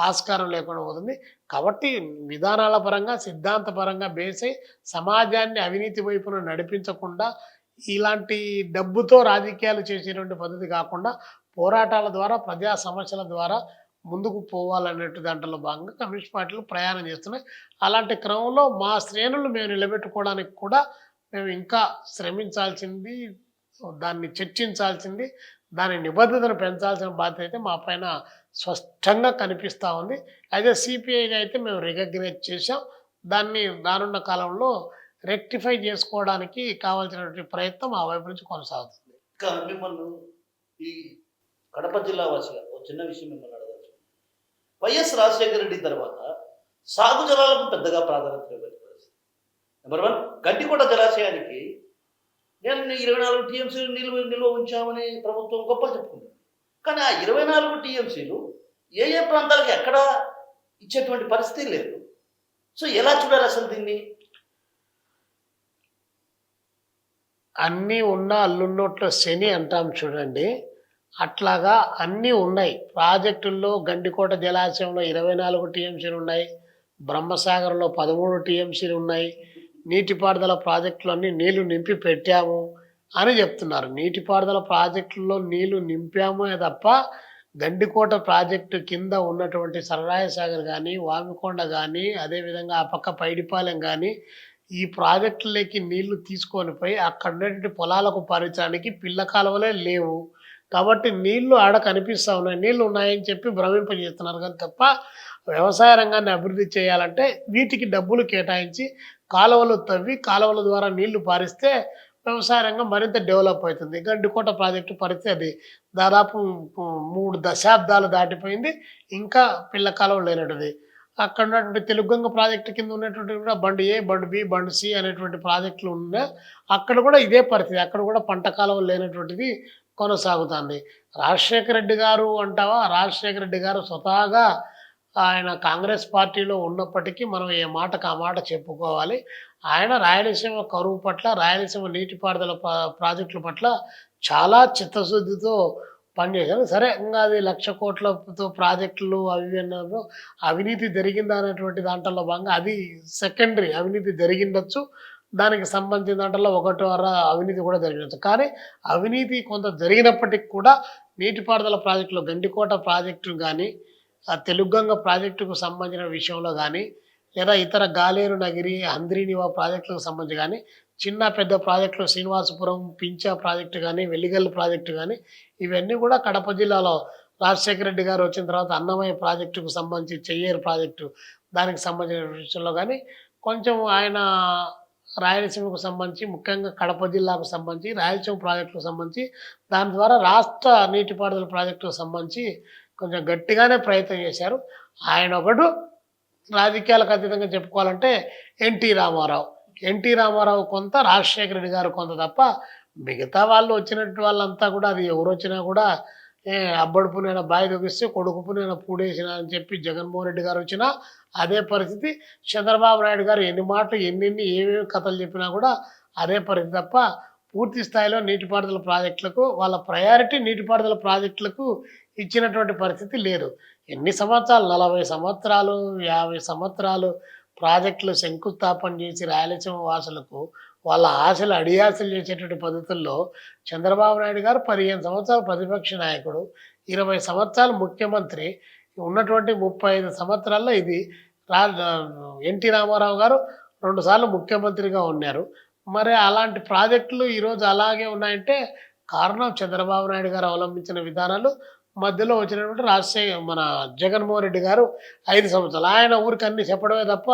ఆస్కారం లేకుండా పోతుంది. కాబట్టి విధానాల పరంగా, సిద్ధాంత పరంగా బేస్ అయి సమాజాన్ని అవినీతి వైపున నడిపించకుండా ఇలాంటి డబ్బుతో రాజకీయాలు చేసేటువంటి పద్ధతి కాకుండా పోరాటాల ద్వారా, ప్రజా సమస్యల ద్వారా ముందుకు పోవాలనేటు దాంట్లో భాగంగా కమ్యూనిస్ట్ పార్టీలు ప్రయాణం చేస్తున్నాయి. అలాంటి క్రమంలో మా శ్రేణులు మేము నిలబెట్టుకోవడానికి కూడా మేము ఇంకా శ్రమించాల్సింది దాన్ని చర్చించాల్సింది, దాని నిబద్ధతను పెంచాల్సిన బాధ్యత అయితే మా పైన స్పష్టంగా కనిపిస్తూ ఉంది. అయితే సిపిఐగా అయితే మేము రికగ్నైజ్ చేశాం. దాన్ని రానున్న కాలంలో రెక్టిఫై చేసుకోవడానికి కావాల్సినటువంటి ప్రయత్నం ఆ వైపు నుంచి కొనసాగుతుంది. ఇంకా మిమ్మల్ని ఈ కడప జిల్లా వాసిగా ఒక చిన్న విషయం మిమ్మల్ని అడగచ్చు. వైఎస్ రాజశేఖర రెడ్డి తర్వాత సాగు జలాలకు పెద్దగా ప్రాధాన్యత ఇవ్వని పరిస్థితి. నెంబర్ 1, గండికోట జలాశయానికి నేను 24 టీఎంసీలు నిల్వ ఉంచామని ప్రభుత్వం గొప్పలు చెప్పుకుంటుంది. కానీ ఆ 24 టీఎంసీలు ఏ ఏ ప్రాంతాలకు ఎక్కడ ఇచ్చేటువంటి పరిస్థితి లేదు. సో ఎలా చూడాలి అసలు దీన్ని? అన్నీ ఉన్న అల్లున్నోట్లో శని అంటాం చూడండి. అట్లాగా అన్నీ ఉన్నాయి. ప్రాజెక్టుల్లో గండికోట జలాశయంలో 24 టీఎంసీలు ఉన్నాయి. బ్రహ్మసాగర్లో 13 టీఎంసీలు ఉన్నాయి. నీటిపారుదల ప్రాజెక్టులు అన్నీ నీళ్లు నింపి పెట్టాము అని చెప్తున్నారు. నీటిపారుదల ప్రాజెక్టుల్లో నీళ్లు నింపామే తప్ప గండికోట ప్రాజెక్టు కింద ఉన్నటువంటి సరరాయ సాగర్ కానీ, వామికొండ కానీ, అదేవిధంగా ఆ పక్క పైడిపాలెం కానీ ఈ ప్రాజెక్టులకి నీళ్లు తీసుకొని పోయి అక్కడ ఉన్నటువంటి పొలాలకు పారించడానికి పిల్ల కాలువలే లేవు. కాబట్టి నీళ్లు ఆడ కనిపిస్తూ ఉన్నాయి. నీళ్లు ఉన్నాయని చెప్పి భ్రమింపజేస్తున్నారు కానీ తప్ప వ్యవసాయ రంగాన్ని అభివృద్ధి చేయాలంటే వీటికి డబ్బులు కేటాయించి కాలువలు తవ్వి కాలువల ద్వారా నీళ్లు పారిస్తే వ్యవసాయ రంగం మరింత డెవలప్ అవుతుంది. గండికోట ప్రాజెక్టు పరిస్థితి అది. దాదాపు 3 దశాబ్దాలు దాటిపోయింది. ఇంకా పిల్ల కాలువ లేనటువంటిది. అక్కడ ఉన్నటువంటి తెలుగంగ ప్రాజెక్టు కింద ఉన్నటువంటి కూడా బండ్ ఏ, బండ్ బి, బండ్ సి అనేటువంటి ప్రాజెక్టులు ఉన్నాయి. అక్కడ కూడా ఇదే పరిస్థితి. అక్కడ కూడా పంట కాలువ లేనటువంటిది కొనసాగుతుంది. రాజశేఖర రెడ్డి గారు అంటావా, రాజశేఖర రెడ్డి గారు స్వతహాగా ఆయన కాంగ్రెస్ పార్టీలో ఉన్నప్పటికీ మనం ఏ మాటకు ఆ మాట చెప్పుకోవాలి. ఆయన రాయలసీమ కరువు పట్ల, రాయలసీమ నీటిపారుదల ప్రాజెక్టుల పట్ల చాలా చిత్తశుద్ధితో పనిచేశారు. సరే, ఇంకా అది 1,00,000 కోట్లతో ప్రాజెక్టులు అవి అన్నారు. అవినీతి జరిగిందా అనేటువంటి దాంట్లో భాగంగా అది సెకండరీ. అవినీతి జరిగిండొచ్చు. దానికి సంబంధించిన దాంట్లో ఒకటో అవినీతి కూడా జరిగిండొచ్చు. కానీ అవినీతి కొంత జరిగినప్పటికి కూడా నీటిపారుదల ప్రాజెక్టులో గండికోట ప్రాజెక్టు కానీ, ఆ తెలుగంగ ప్రాజెక్టుకు సంబంధించిన విషయంలో కానీ, లేదా ఇతర గాలేరు నగిరి, హంద్రీనివా ప్రాజెక్టులకు సంబంధించి కానీ, చిన్న పెద్ద ప్రాజెక్టులు శ్రీనివాసపురం, పించా ప్రాజెక్టు కానీ, వెల్లిగల్లు ప్రాజెక్టు కానీ, ఇవన్నీ కూడా కడప జిల్లాలో రాజశేఖర రెడ్డి గారు వచ్చిన తర్వాత అన్నమయ్య ప్రాజెక్టుకు సంబంధించి, చెయ్యేరు ప్రాజెక్టు దానికి సంబంధించిన విషయంలో కానీ కొంచెం ఆయన రాయలసీమకు సంబంధించి, ముఖ్యంగా కడప జిల్లాకు సంబంధించి, రాయలసీమ ప్రాజెక్టులకు సంబంధించి, దాని ద్వారా రాష్ట్ర నీటిపారుదల ప్రాజెక్టుకు సంబంధించి కొంచెం గట్టిగానే ప్రయత్నం చేశారు. ఆయన ఒకడు రాజకీయాలకు అతీతంగా చెప్పుకోవాలంటే ఎన్టీ రామారావు. ఎన్టీ రామారావు కొంత, రాజశేఖర రెడ్డి గారు కొంత తప్ప మిగతా వాళ్ళు వచ్చినట్టు వాళ్ళంతా కూడా అది ఎవరు వచ్చినా కూడా అబ్బడు పునైన బాయి దొగిస్తే కొడుకు పునైన పూడేసిన అని చెప్పి జగన్మోహన్ రెడ్డి గారు వచ్చినా అదే పరిస్థితి. చంద్రబాబు నాయుడు గారు ఎన్ని మాటలు ఏమేమి కథలు చెప్పినా కూడా అదే పరిస్థితి తప్ప పూర్తి స్థాయిలో నీటిపారుదల ప్రాజెక్టులకు వాళ్ళ ప్రయారిటీ నీటిపారుదల ప్రాజెక్టులకు ఇచ్చినటువంటి పరిస్థితి లేదు. ఎన్ని సంవత్సరాలు, 40 సంవత్సరాలు, 50 సంవత్సరాలు ప్రాజెక్టులు శంకుస్థాపన చేసి రాయలసీమ వాసులకు వాళ్ళ ఆశలు అడియాసలు చేసేటువంటి పద్ధతుల్లో చంద్రబాబు నాయుడు గారు 15 సంవత్సరాలు ప్రతిపక్ష నాయకుడు, 20 సంవత్సరాలు ముఖ్యమంత్రి ఉన్నటువంటి 35 సంవత్సరాల్లో ఇది ఎన్టీ రామారావు గారు 2 సార్లు ముఖ్యమంత్రిగా ఉన్నారు. మరి అలాంటి ప్రాజెక్టులు ఈరోజు అలాగే ఉన్నాయంటే కారణం చంద్రబాబు నాయుడు గారు అవలంబించిన విధానాలు. మధ్యలో వచ్చినటువంటి మన జగన్మోహన్ రెడ్డి గారు 5 సంవత్సరాలు ఆయన ఊరికి అన్ని చెప్పడమే తప్ప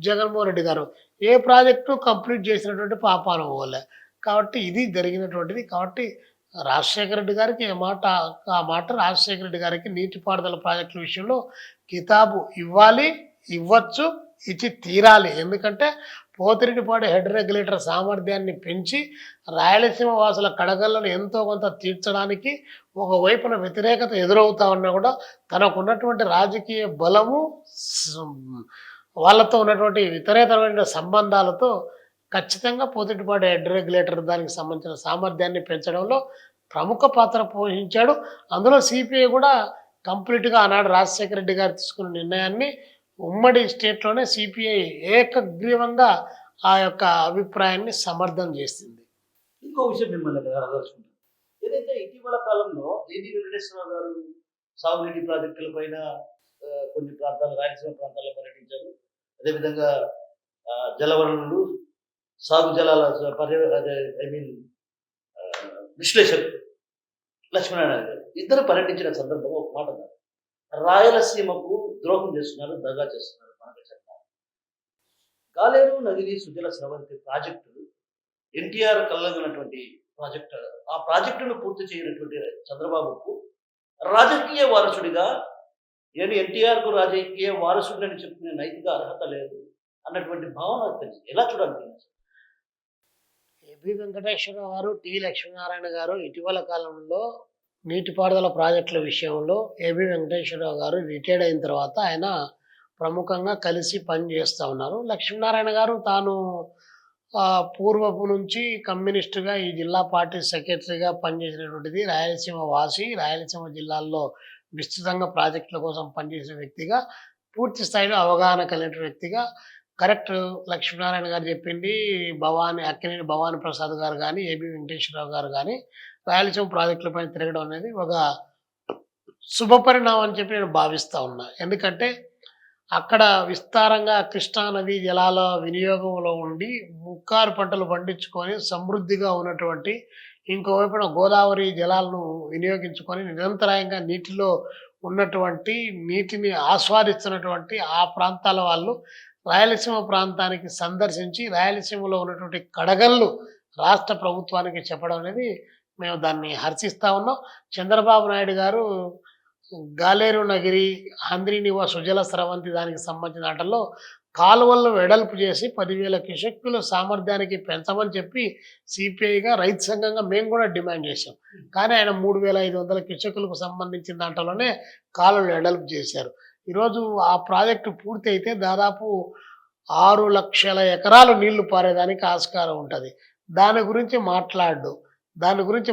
జగన్మోహన్ రెడ్డి గారు ఏ ప్రాజెక్టు కంప్లీట్ చేసినటువంటి పాపాన పోలే. కాబట్టి ఇది జరిగినటువంటిది. కాబట్టి రాజశేఖర రెడ్డి గారికి ఆ మాట రాజశేఖర రెడ్డి గారికి నీటిపారుదల ప్రాజెక్టుల విషయంలో కితాబు ఇవ్వాలి, ఇవ్వచ్చు, ఇచ్చి తీరాలి. ఎందుకంటే పోతిరెడ్డిపాడు హెడ్ రెగ్యులేటర్ సామర్థ్యాన్ని పెంచి రాయలసీమ వాసుల కడగళ్ళను ఎంతో కొంత తీర్చడానికి ఒకవైపున వ్యతిరేకత ఎదురవుతా ఉన్నా కూడా తనకున్నటువంటి రాజకీయ బలము, వాళ్ళతో ఉన్నటువంటి ఇతరేతరమైన సంబంధాలతో ఖచ్చితంగా పోతిరెడ్డిపాడు హెడ్ రెగ్యులేటర్ దానికి సంబంధించిన సామర్థ్యాన్ని పెంచడంలో ప్రముఖ పాత్ర పోషించాడు. అందులో సిపిఐ కూడా కంప్లీట్గా ఆనాడు రాజశేఖర రెడ్డి గారు తీసుకున్న నిర్ణయాన్ని ఉమ్మడి స్టేట్లోనే సిపిఐ ఏకగ్రీవంగా ఆ యొక్క అభిప్రాయాన్ని సమర్థం చేసింది. ఇంకో విషయం మిమ్మల్ని అడగదలుచుకుంటాను. ఏదైతే ఇటీవల కాలంలో ఏడి వెంకటేశ్వరరావు గారు సాగునీటి ప్రాజెక్టుల పైన కొన్ని ప్రాంతాలు, రాయలసీమ ప్రాంతాల్లో పర్యటించారు. అదేవిధంగా జలవనరులు, సాగు జలాల విశ్లేషకుడు లక్ష్మీనారాయణ గారు ఇద్దరు పర్యటించిన సందర్భంగా ఒక మాట అన్నారు. రాయలసీమకు ద్రోహం చేస్తున్నారు, దగా చేస్తున్నారు మనకు చెప్పారు. Galeru Nagari Sujala Sravanthi project NTR కళ్ళగినటువంటి project. ఆ ప్రాజెక్టును పూర్తి చేయనటువంటి చంద్రబాబుకు రాజకీయ వారసుడిగా నేను ఎన్టీఆర్కు రాజకీయ వారసుడిని చెప్పుకునే నైతిక అర్హత లేదు అన్నటువంటి భావన తెలిసి ఎలా చూడాలి? ఏబి వెంకటేశ్వరరావు గారు, టి లక్ష్మీనారాయణ గారు ఇటీవల కాలంలో నీటిపారుదల ప్రాజెక్టుల విషయంలో ఏబి వెంకటేశ్వరరావు గారు రిటైర్డ్ అయిన తర్వాత ఆయన ప్రముఖంగా కలిసి పనిచేస్తూ ఉన్నారు. లక్ష్మీనారాయణ గారు తాను పూర్వపు నుంచి కమ్యూనిస్టుగా ఈ జిల్లా పార్టీ సెక్రటరీగా పనిచేసినటువంటిది, రాయలసీమ వాసి, రాయలసీమ జిల్లాల్లో విస్తృతంగా ప్రాజెక్టుల కోసం పనిచేసిన వ్యక్తిగా, పూర్తి స్థాయిలో అవగాహన కలిగిన వ్యక్తిగా కరెక్ట్ లక్ష్మీనారాయణ గారు చెప్పింది. అక్కినేని భవానీ ప్రసాద్ గారు కానీ, ఏబి వెంకటేశ్వరరావు గారు కానీ రాయలసీమ ప్రాజెక్టులపైన తిరగడం అనేది ఒక శుభపరిణామం అని చెప్పి నేను భావిస్తూ ఉన్నా. ఎందుకంటే అక్కడ విస్తారంగా కృష్ణా నదీ జలాల వినియోగంలో ఉండి ముక్కారు పంటలు పండించుకొని సమృద్ధిగా ఉన్నటువంటి, ఇంకోవైపున గోదావరి జలాలను వినియోగించుకొని నిరంతరాయంగా నీటిలో ఉన్నటువంటి, నీటిని ఆస్వాదిస్తున్నటువంటి ఆ ప్రాంతాల వాళ్ళు రాయలసీమ ప్రాంతానికి సందర్శించి రాయలసీమలో ఉన్నటువంటి కడగళ్ళు రాష్ట్ర ప్రభుత్వానికి చెప్పడం అనేది మేము దాన్ని హర్షిస్తూ ఉన్నాం. చంద్రబాబు నాయుడు గారు గాలేరు నగిరి, హంద్రీనివా సుజల స్రవంతి దానికి సంబంధించిన ఆటల్లో కాలువలను వెడల్పు చేసి 10,000 క్యూసెక్కుల సామర్థ్యానికి పెంచమని చెప్పి సిపిఐగా, రైతు సంఘంగా మేము కూడా డిమాండ్ చేశాం. కానీ ఆయన 3,500 క్యూసెక్కులకు సంబంధించిన దాంట్లోనే కాలువలు వెడల్పు చేశారు. ఈరోజు ఆ ప్రాజెక్టు పూర్తి అయితే దాదాపు 6 లక్షల ఎకరాలు నీళ్లు పారేదానికి ఆస్కారం ఉంటుంది. దాని గురించి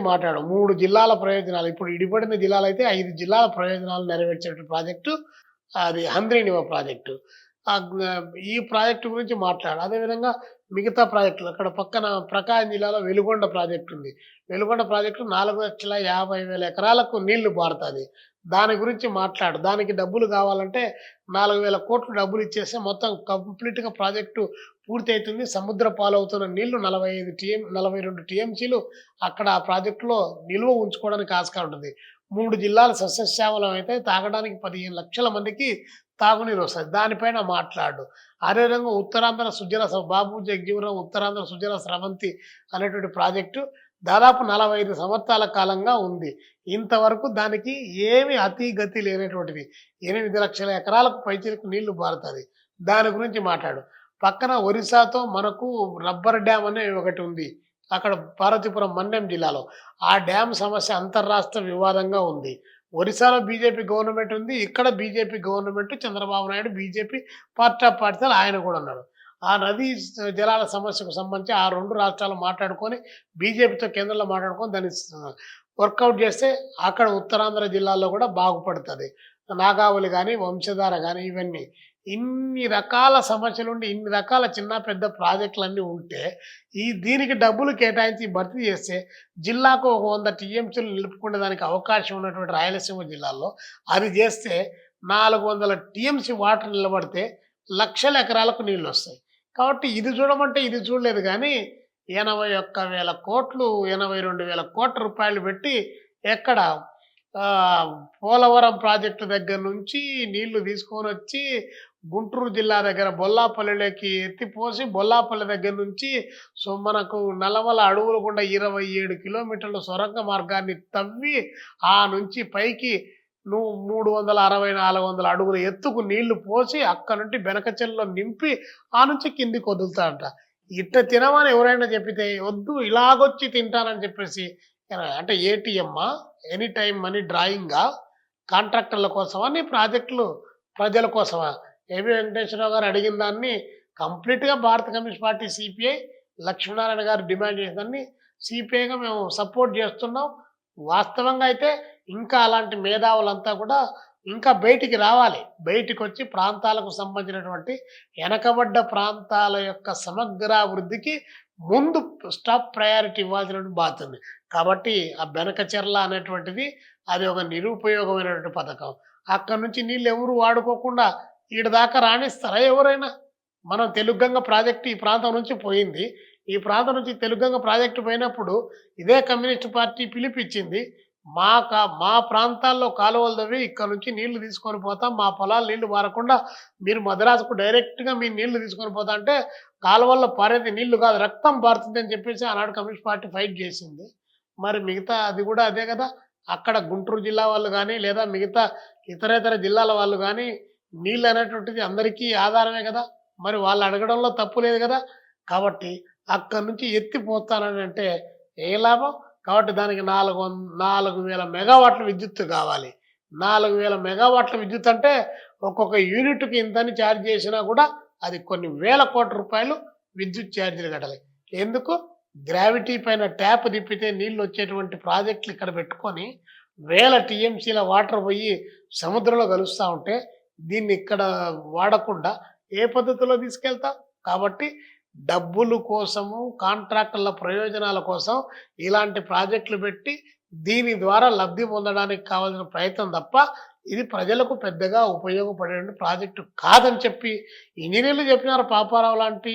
మాట్లాడు 3 జిల్లాల ప్రయోజనాలు, ఇప్పుడు ఇడిపడిన జిల్లాలు అయితే 5 జిల్లాల ప్రయోజనాలు నెరవేర్చే ప్రాజెక్టు అది హంద్రీనివా ప్రాజెక్టు. ఈ ప్రాజెక్టు గురించి అదేవిధంగా మిగతా ప్రాజెక్టులు అక్కడ పక్కన ప్రకాశం జిల్లాలో వెలుగొండ ప్రాజెక్టు ఉంది. వెలుగొండ ప్రాజెక్టు 4,50,000 ఎకరాలకు నీళ్లు పారుతుంది. దాని గురించి దానికి డబ్బులు కావాలంటే 4,000 కోట్లు డబ్బులు ఇచ్చేస్తే మొత్తం కంప్లీట్గా ప్రాజెక్టు పూర్తి అవుతుంది. సముద్ర పాలవుతున్న నీళ్లు 42 టీఎంసీలు అక్కడ ఆ ప్రాజెక్టులో నిల్వ ఉంచుకోవడానికి ఆస్కారం ఉంటుంది. 3 జిల్లాలు సస్యశ్యామలం అయితే తాగడానికి 15 లక్షల మందికి తాగునీరు వస్తుంది. దానిపైన అదేవిధంగా ఉత్తరాంధ్ర బాబు జగజీవనరాం ఉత్తరాంధ్ర సుజల స్రవంతి అనేటువంటి ప్రాజెక్టు దాదాపు 45 సంవత్సరాల కాలంగా ఉంది. ఇంతవరకు దానికి ఏమి అతిగతి లేనటువంటిది. 8 లక్షల ఎకరాలకు పైచిలకు నీళ్లు పారుతుంది. దాని గురించి పక్కన ఒరిస్సాతో మనకు రబ్బర్ డ్యామ్ అనే ఒకటి ఉంది. అక్కడ పార్వతీపురం మన్యం జిల్లాలో ఆ డ్యామ్ సమస్య అంతర్రాష్ట్ర వివాదంగా ఉంది. ఒరిస్సాలో బీజేపీ గవర్నమెంట్ ఉంది, ఇక్కడ BJP government, Chandrababu Naidu BJP party of పార్టీలు ఆయన కూడా ఉన్నాడు. ఆ నదీ జలాల సమస్యకు సంబంధించి ఆ 2 రాష్ట్రాలు మాట్లాడుకొని బీజేపీతో కేంద్రంలో మాట్లాడుకొని దాన్ని వర్కౌట్ చేస్తే అక్కడ ఉత్తరాంధ్ర జిల్లాలో కూడా బాగుపడుతుంది. నాగావళి కానీ, వంశధార కానీ, ఇవన్నీ ఇన్ని రకాల సమస్యలుండి ఇన్ని రకాల చిన్న పెద్ద ప్రాజెక్టులన్నీ ఉంటే దీనికి డబ్బులు కేటాయించి భర్తీ చేస్తే జిల్లాకు ఒక 100 టీఎంసీలు నిలుపుకునే దానికి అవకాశం ఉన్నటువంటి రాయలసీమ జిల్లాలో అది చేస్తే 400 టీఎంసీ వాటర్ నిలబడితే లక్షల ఎకరాలకు నీళ్ళు వస్తాయి. కాబట్టి ఇది చూడమంటే ఇది చూడలేదు. కానీ 81,000 కోట్లు 82,000 కోట్ల రూపాయలు పెట్టి ఎక్కడ పోలవరం ప్రాజెక్టు దగ్గర నుంచి నీళ్లు తీసుకొని వచ్చి గుంటూరు జిల్లా దగ్గర బొల్లాపల్లిలోకి ఎత్తిపోసి బొల్లాపల్లి దగ్గర నుంచి మనకు నల్లమల అడవులు గుండా 27 కిలోమీటర్ల సొరంగ మార్గాన్ని తవ్వి ఆ నుంచి పైకి 360-400 అడుగుల ఎత్తుకు నీళ్లు పోసి అక్కడ నుండి బెనకచెల్లో నింపి ఆ నుంచి కిందికి వదులుతారంట. ఇట్ట తినమని ఎవరైనా చెప్పితే వద్దు ఇలాగొచ్చి తింటానని చెప్పేసి, అంటే ఏటీఎమ్మా, ఎనీ టైం మనీ డ్రాయింగా, కాంట్రాక్టర్ల కోసమా, నీ ప్రాజెక్టులు ప్రజల కోసమా? ఏబి వెంకటేశ్వరరావు గారు అడిగిన దాన్ని కంప్లీట్గా భారత కమ్యూనిస్ట్ పార్టీ సిపిఐ లక్ష్మీనారాయణ గారు డిమాండ్ చేసేదాన్ని సిపిఐగా మేము సపోర్ట్ చేస్తున్నాం. వాస్తవంగా అయితే ఇంకా అలాంటి మేధావులంతా కూడా ఇంకా బయటికి రావాలి. బయటికి వచ్చి ప్రాంతాలకు సంబంధించినటువంటి వెనకబడ్డ ప్రాంతాల యొక్క సమగ్రాభివృద్ధికి ముందు స్టాప్ ప్రయారిటీ ఇవ్వాల్సినటువంటి బాధ్యత ఉంది. కాబట్టి ఆ బెనకచెర్ల అనేటువంటిది అది ఒక నిరుపయోగమైనటువంటి పథకం. అక్కడ నుంచి నీళ్ళు ఎవరు వాడుకోకుండా ఈడ దాకా రాణిస్తారా ఎవరైనా? మనం తెలుగంగ ప్రాజెక్టు ఈ ప్రాంతం నుంచి పోయింది. ఈ ప్రాంతం నుంచి తెలుగంగ ప్రాజెక్టు పోయినప్పుడు ఇదే కమ్యూనిస్ట్ పార్టీ పిలిపిచ్చింది. మా ప్రాంతాల్లో కాలువలు తవ్వి ఇక్కడ నుంచి నీళ్లు తీసుకొని పోతాం. మా పొలాలు నీళ్లు పారకుండా మీరు మద్రాసుకు డైరెక్ట్‌గా మీ నీళ్లు తీసుకొని పోతా అంటే, కాలువల్లో పారేది నీళ్లు కాదు రక్తం పారుతుందని చెప్పేసి ఆనాడు కమ్యూనిస్ట్ పార్టీ ఫైట్ చేసింది. మరి మిగతా అది కూడా అదే కదా! అక్కడ గుంటూరు జిల్లా వాళ్ళు గానీ, లేదా మిగతా ఇతరేతర జిల్లాల వాళ్ళు గానీ, నీళ్ళు అనేటువంటిది అందరికీ ఆధారమే కదా! మరి వాళ్ళు అడగడంలో తప్పు లేదు కదా! కాబట్టి అక్కడి నుంచి ఎత్తిపోతానని అంటే ఏ లాభం? కాబట్టి దానికి 4,000 మెగావాట్ల విద్యుత్తు కావాలి. 4,000 మెగావాట్ల విద్యుత్ అంటే ఒక్కొక్క యూనిట్‌కి ఇంతని చార్జ్ చేసినా కూడా అది కొన్ని వేల కోట్ల రూపాయలు విద్యుత్ ఛార్జీలు కట్టాలి. ఎందుకు? గ్రావిటీ పైన ట్యాప్ తిప్పితే నీళ్లొచ్చేటువంటి ప్రాజెక్టులు ఇక్కడ పెట్టుకొని వేల టీఎంసీల వాటర్ పోయి సముద్రంలో కలుస్తా ఉంటే, దీన్ని ఇక్కడ వాడకుండా ఏ పద్ధతిలో తీసుకెళ్తాం? కాబట్టి డబ్బులు కోసము, కాంట్రాక్టుల ప్రయోజనాల కోసం ఇలాంటి ప్రాజెక్టులు పెట్టి దీని ద్వారా లబ్ధి పొందడానికి కావాల్సిన ప్రయత్నం తప్ప, ఇది ప్రజలకు పెద్దగా ఉపయోగపడేటువంటి ప్రాజెక్టు కాదని చెప్పి ఇంజినీర్లు చెప్పినారు. పాపారావు లాంటి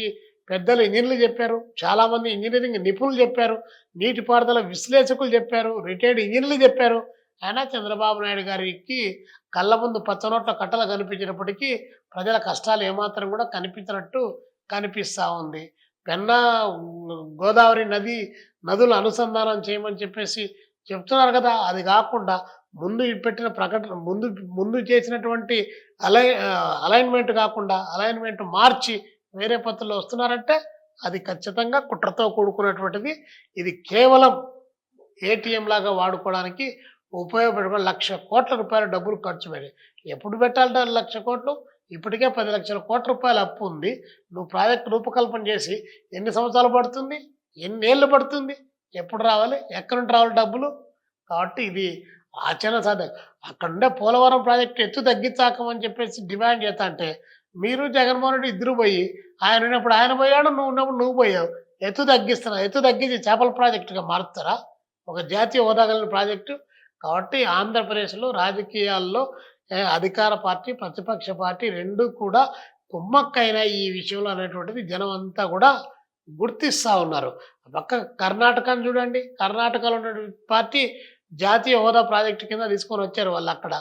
పెద్దలు ఇంజినీర్లు చెప్పారు. చాలామంది ఇంజినీరింగ్ నిపుణులు చెప్పారు. నీటిపారుదల విశ్లేషకులు చెప్పారు. రిటైర్డ్ ఇంజినీర్లు చెప్పారు. అయినా చంద్రబాబు నాయుడు గారికి కళ్ళ ముందు పచ్చనోట్ల కట్టలు కనిపించినప్పటికీ ప్రజల కష్టాలు ఏమాత్రం కూడా కనిపించినట్టు కనిపిస్తూ ఉంది. పెన్నా గోదావరి నదుల అనుసంధానం చేయమని చెప్పేసి చెప్తున్నారు కదా! అది కాకుండా ముందు పెట్టిన ప్రకటన ముందు చేసినటువంటి అలైన్మెంట్ కాకుండా అలైన్మెంట్ మార్చి వేరే పద్ధతిలో వస్తున్నారంటే అది ఖచ్చితంగా కుట్రతో కూడుకున్నటువంటిది. ఇది కేవలం ఏటీఎం లాగా వాడుకోవడానికి ఉపయోగపడే ₹1,00,000 డబ్బులు ఖర్చు పెట్టి ఎప్పుడు పెట్టాలంటే 1,00,000 కోట్లు? ఇప్పటికే 10,00,000 కోట్ల రూపాయలు అప్పు ఉంది. నువ్వు ప్రాజెక్ట్ రూపకల్పన చేసి ఎన్ని సంవత్సరాలు పడుతుంది? ఎన్నేళ్ళు పడుతుంది? ఎప్పుడు రావాలి? ఎక్కడి నుండి రావాలి డబ్బులు? కాబట్టి ఇది ఆచరణ సాధ్యం. అక్కడుండే పోలవరం ప్రాజెక్టు ఎత్తు తగ్గించాకమని చెప్పేసి డిమాండ్ చేస్తా అంటే, మీరు జగన్మోహన్ రెడ్డి ఇద్దరు పోయి, ఆయన ఉన్నప్పుడు ఆయన పోయాడు, నువ్వు ఉన్నప్పుడు నువ్వు పోయావు. ఎత్తు తగ్గిస్తున్నావు. ఎత్తు తగ్గించి చేపల ప్రాజెక్టుగా మారుస్తారా? ఒక జాతీయ హోదా కలిగిన ప్రాజెక్టు. కాబట్టి ఆంధ్రప్రదేశ్‌లో రాజకీయాల్లో అధికార పార్టీ, ప్రతిపక్ష పార్టీ 2 కూడా కుమ్మక్కైన ఈ విషయంలో అనేటువంటిది జనం అంతా కూడా గుర్తిస్తా ఉన్నారు. పక్క కర్ణాటకను చూడండి. కర్ణాటకలో ఉన్నటువంటి పార్టీ జాతీయ హోదా ప్రాజెక్టు కింద తీసుకొని వచ్చారు వాళ్ళక్కడ.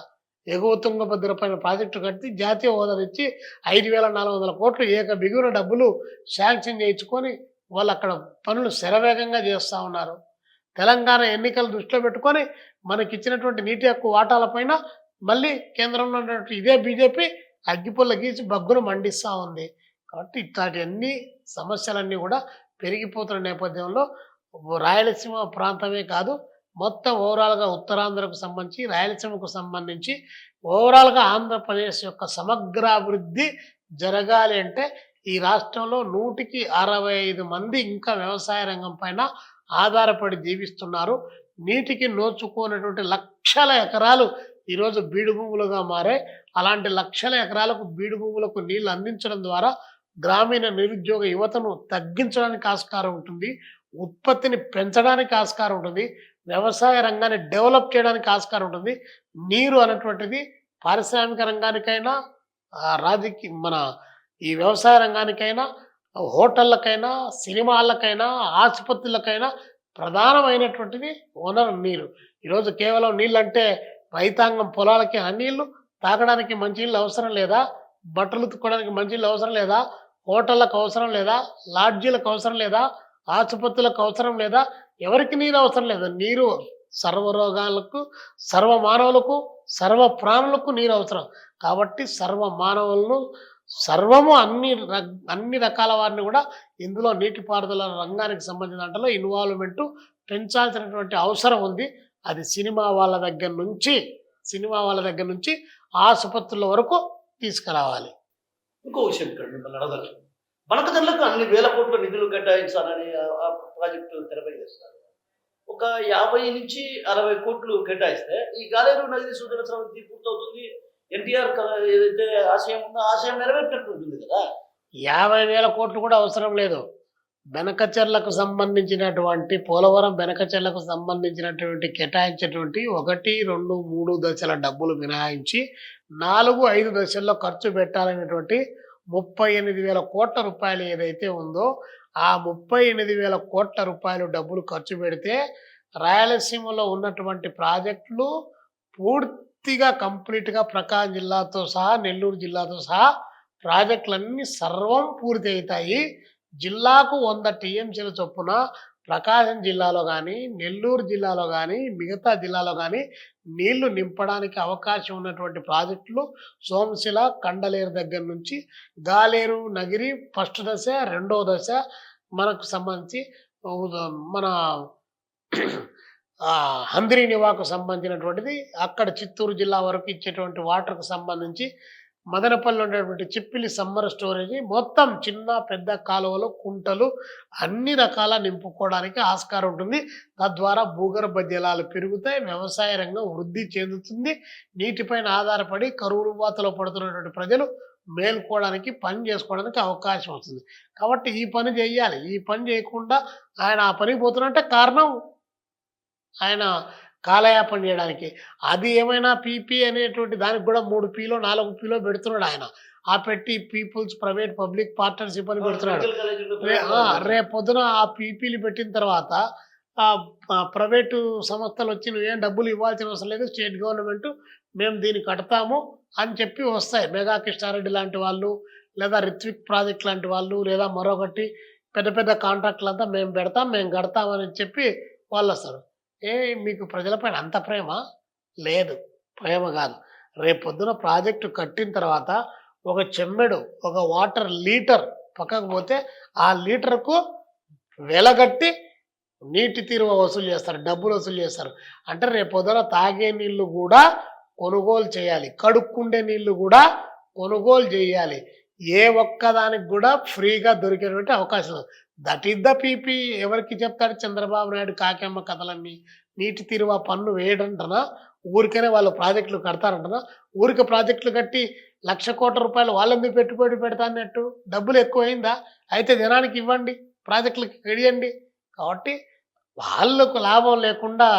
ఎగువ తుంగభద్ర పైన ప్రాజెక్టు కట్టి జాతీయ హోదా తెచ్చి 5,400 కోట్లు బిగున డబ్బులు శాంక్షన్ చేయించుకొని వాళ్ళు అక్కడ పనులు శరవేగంగా చేస్తూ ఉన్నారు. తెలంగాణ ఎన్నికలు దృష్టిలో పెట్టుకొని మనకిచ్చినటువంటి నీటి హక్కు వాటాలపైన మళ్ళీ కేంద్రంలో ఉన్నటువంటి ఇదే బీజేపీ అగ్గిపుల్ల గీసి బగ్గున మండిస్తూ ఉంది. కాబట్టి ఇట్లాంటి అన్ని సమస్యలన్నీ కూడా పెరిగిపోతున్న నేపథ్యంలో రాయలసీమ ప్రాంతమే కాదు, మొత్తం ఓవరాల్‌గా ఉత్తరాంధ్రకు సంబంధించి, రాయలసీమకు సంబంధించి ఓవరాల్‌గా ఆంధ్రప్రదేశ్ యొక్క సమగ్రాభివృద్ధి జరగాలి అంటే ఈ రాష్ట్రంలో 100కి 65 మంది ఇంకా వ్యవసాయ రంగం పైన ఆధారపడి జీవిస్తున్నారు. నీటికి నోచుకోనటువంటి లక్షల ఎకరాలు ఈరోజు బీడు భూములుగా మారాయి. అలాంటి లక్షల ఎకరాలకు బీడు భూములకు నీళ్లు అందించడం ద్వారా గ్రామీణ నిరుద్యోగ యువతను తగ్గించడానికి ఆస్కారం ఉంటుంది. ఉత్పత్తిని పెంచడానికి ఆస్కారం ఉంటుంది. వ్యవసాయ రంగాన్ని డెవలప్ చేయడానికి ఆస్కారం ఉంటుంది. నీరు అనేటువంటిది పారిశ్రామిక రంగానికైనా, మన ఈ వ్యవసాయ రంగానికైనా, హోటళ్ళకైనా, సినిమాలకైనా, ఆసుపత్రులకైనా ప్రధానమైనటువంటిది వనరు నీరు. ఈరోజు కేవలం నీళ్ళంటే రైతాంగం పొలాలకి ఆ నీళ్లు, తాగడానికి మంచినీళ్ళు అవసరం లేదా? బట్టలు ఉతుక్కోవడానికి మంచినీళ్ళు అవసరం లేదా? హోటళ్ళకు అవసరం లేదా? లాడ్జీలకు అవసరం లేదా? ఆసుపత్రులకు అవసరం లేదా? ఎవరికి నీరు అవసరం లేదు. నీరు సర్వరోగాలకు, సర్వమానవులకు, సర్వ ప్రాణులకు నీరు అవసరం. కాబట్టి సర్వమానవులను సర్వము అన్ని రకాల వారిని కూడా ఇందులో నీటిపారుదల రంగానికి సంబంధించిన దాంట్లో ఇన్వాల్వ్‌మెంట్ పెంచాల్సినటువంటి అవసరం ఉంది. అది సినిమా వాళ్ళ దగ్గర నుంచి ఆసుపత్రుల వరకు తీసుకురావాలి. ఇంకో విషయం ఇక్కడ మిమ్మల్ని అడగాలి. బనకచర్లకు అన్ని వేల కోట్ల నిధులు కేటాయించాలని ఆ ప్రాజెక్టు తెరపై చేస్తారు. ఒక 50-60 కోట్లు కేటాయిస్తే ఈ గాలేరు నది సూచన స్రవంతి పూర్తవుతుంది. ఎన్టీఆర్ ఏదైతే ఆశయం ఉందో ఆశయం నెరవేర్చినట్టు ఉంటుంది కదా. 50,000 కోట్లు కూడా అవసరం లేదు. బెనకచెర్లకు సంబంధించినటువంటి పోలవరం బెనకచెర్లకు సంబంధించినటువంటి కేటాయించేటువంటి 1, 2, 3 దశల డబ్బులు మినహాయించి 4, 5 దశల్లో ఖర్చు పెట్టాలనేటువంటి 38,000 కోట్ల రూపాయలు ఏదైతే ఉందో ఆ 38,000 కోట్ల రూపాయలు డబ్బులు ఖర్చు పెడితే రాయలసీమలో ఉన్నటువంటి ప్రాజెక్టులు పూర్తిగా కంప్లీట్‌గా ప్రకాశం జిల్లాతో సహా, నెల్లూరు జిల్లాతో సహా ప్రాజెక్టులన్నీ సర్వం పూర్తి అయితాయి. జిల్లాకు 100 టీఎంసీల చొప్పున ప్రకాశం జిల్లాలో గానీ, నెల్లూరు జిల్లాలో గానీ, మిగతా జిల్లాలో గానీ నీళ్లు నింపడానికి అవకాశం ఉన్నటువంటి ప్రాజెక్టులు సోమశిల, కండలేరు దగ్గర నుంచి గాలేరు, నగిరి ఫస్ట్ దశ, రెండో దశ మనకు సంబంధించి మన హంద్రీనివాకు సంబంధించినటువంటిది, అక్కడ చిత్తూరు జిల్లా వరకు ఇచ్చేటువంటి వాటర్‌కు సంబంధించి మదనపల్లిలో ఉండేటువంటి చిప్పిలి సమ్మర్ స్టోరేజి మొత్తం చిన్న, పెద్ద కాలువలు, కుంటలు అన్ని రకాల నింపుకోవడానికి ఆస్కారం ఉంటుంది. తద్వారా భూగర్భ జలాలు పెరుగుతాయి. వ్యవసాయ రంగం వృద్ధి చెందుతుంది. నీటిపైన ఆధారపడి కరువు బాధలో పడుతున్నటువంటి ప్రజలు మేలుకోవడానికి, పని చేసుకోవడానికి అవకాశం వస్తుంది. కాబట్టి ఈ పని చేయాలి. ఈ పని చేయకుండా ఆయన ఆ పనికి పోతున్నంటే కారణం ఆయన కాలయాపన చేయడానికి. అది ఏమైనా పీపీ అనేటువంటి దానికి కూడా 3 పీలో, 4 పీలో పెడుతున్నాడు ఆయన. ఆ పెట్టి పీపుల్స్ ప్రైవేట్ పబ్లిక్ పార్ట్నర్‌షిప్ అని పెడుతున్నాడు. మెడికల్ కాలేజీలో రేపొద్దున ఆ పీపీలు పెట్టిన తర్వాత ప్రైవేటు సంస్థలొచ్చి నువ్వేం డబ్బులు ఇవ్వాల్సిన అవసరం లేదు. స్టేట్ గవర్నమెంట్ మేము దీన్ని కడతాము అని చెప్పి వస్తాయి. మెగా కృష్ణారెడ్డి లాంటి వాళ్ళు, లేదా రిత్విక్ ప్రాజెక్ట్ లాంటి వాళ్ళు, లేదా మరొకటి పెద్ద పెద్ద కాంట్రాక్టులంతా మేము పెడతాం, మేము కడతాం అని చెప్పి వాళ్ళొస్తారు. మీకు ప్రజలపైన అంత ప్రేమ? లేదు. ప్రేమ కాదు. రేపొద్దున ప్రాజెక్టు కట్టిన తర్వాత ఒక చెమ్మెడు, ఒక వాటర్ లీటర్ పక్కకు పోతే ఆ లీటర్‌కు వెలగట్టి నీటి తీరువ వసూలు చేస్తారు. డబ్బులు వసూలు చేస్తారు. అంటే రేపొద్దున తాగే నీళ్లు గూడా కొనుగోలు చేయాలి. కడుక్కుండే నీళ్లు గూడా కొనుగోలు చేయాలి. ఏ ఒక్కదానికి గూడా ఫ్రీగా దొరికేటువంటి అవకాశం లేదు. That is the PP. ఎవరికి చెప్తాడు చంద్రబాబు నాయుడు కాకెమ్మ కథలన్నీ? నీటి తీరువ పన్ను వేయడంటనా? ఊరికనే వాళ్ళు ప్రాజెక్టులు కడతారంటనా? ఊరికే ప్రాజెక్టులు కట్టి ₹1,00,00,000 వాళ్ళెందుకు పెట్టుబడి పెడతాన్నట్టు? డబ్బులు ఎక్కువయిందా? అయితే జనానికి ఇవ్వండి. ప్రాజెక్టులకి ఎడియండి. కాబట్టి వాళ్ళకు లాభం లేకుండా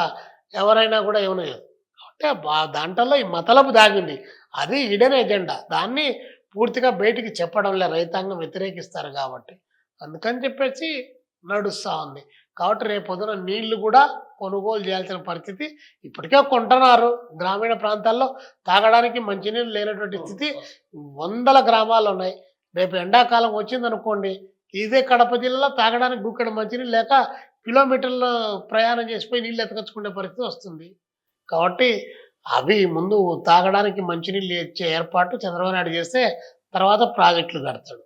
ఎవరైనా కూడా ఏమనలేదు. కాబట్టి దాంట్లో ఈ మతలబు దాగింది. అది హిడెన్ ఎజెండా. దాన్ని పూర్తిగా బయటికి చెప్పడంలే. రైతాంగం వ్యతిరేకిస్తారు కాబట్టి. అందుకని చెప్పేసి నడుస్తా ఉంది. కాబట్టి రేపొద్దున నీళ్లు కూడా కొనుగోలు చేయాల్సిన పరిస్థితి ఇప్పటికే కొంటున్నారు. గ్రామీణ ప్రాంతాల్లో తాగడానికి మంచినీళ్ళు లేనటువంటి స్థితి వందల గ్రామాల్లో ఉన్నాయి. రేపు ఎండాకాలం వచ్చిందనుకోండి, ఇదే కడప జిల్లాలో తాగడానికి గుక్కెడు మంచినీళ్ళు లేక కిలోమీటర్లు ప్రయాణం చేసిపోయి నీళ్ళు ఎత్తుకొచ్చుకునే పరిస్థితి వస్తుంది. కాబట్టి అవి ముందు తాగడానికి మంచినీళ్ళు ఇచ్చే ఏర్పాటు చంద్రబాబు నాయుడు చేస్తే తర్వాత ప్రాజెక్టులు కడతాడు.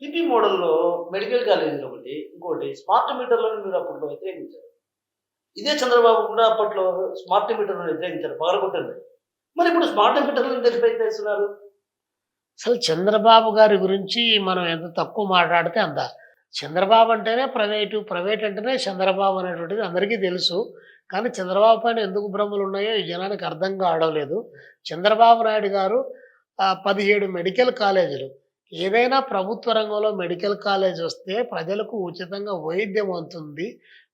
పీపీ మోడల్‌లో మెడికల్ కాలేజీలు ఒకటి, ఇంకోటి స్మార్ట్ మీటర్లను మీరు అప్పట్లో వ్యతిరేకించారు. ఇదే చంద్రబాబు కూడా అప్పట్లో స్మార్ట్ మీటర్లను వ్యతిరేకించారు. పగలగొట్టండి. మరి ఇప్పుడు స్మార్ట్ మీటర్లను ఎందుకు వ్యతిరేకిస్తున్నారు? అసలు చంద్రబాబు గారి గురించి మనం ఎంత తక్కువ మాట్లాడితే అంత. చంద్రబాబు అంటేనే ప్రైవేటు, ప్రైవేట్ అంటేనే చంద్రబాబు అనేటువంటిది అందరికీ తెలుసు. కానీ చంద్రబాబు పైన ఎందుకు భ్రమలు ఉన్నాయో ఈ జనానికి అర్థం కావడం లేదు. చంద్రబాబు నాయుడు గారు 17 మెడికల్ కాలేజీలు, ఏదైనా ప్రభుత్వ రంగంలో మెడికల్ కాలేజ్ వస్తే ప్రజలకు ఉచితంగా వైద్యం అందుతుంది.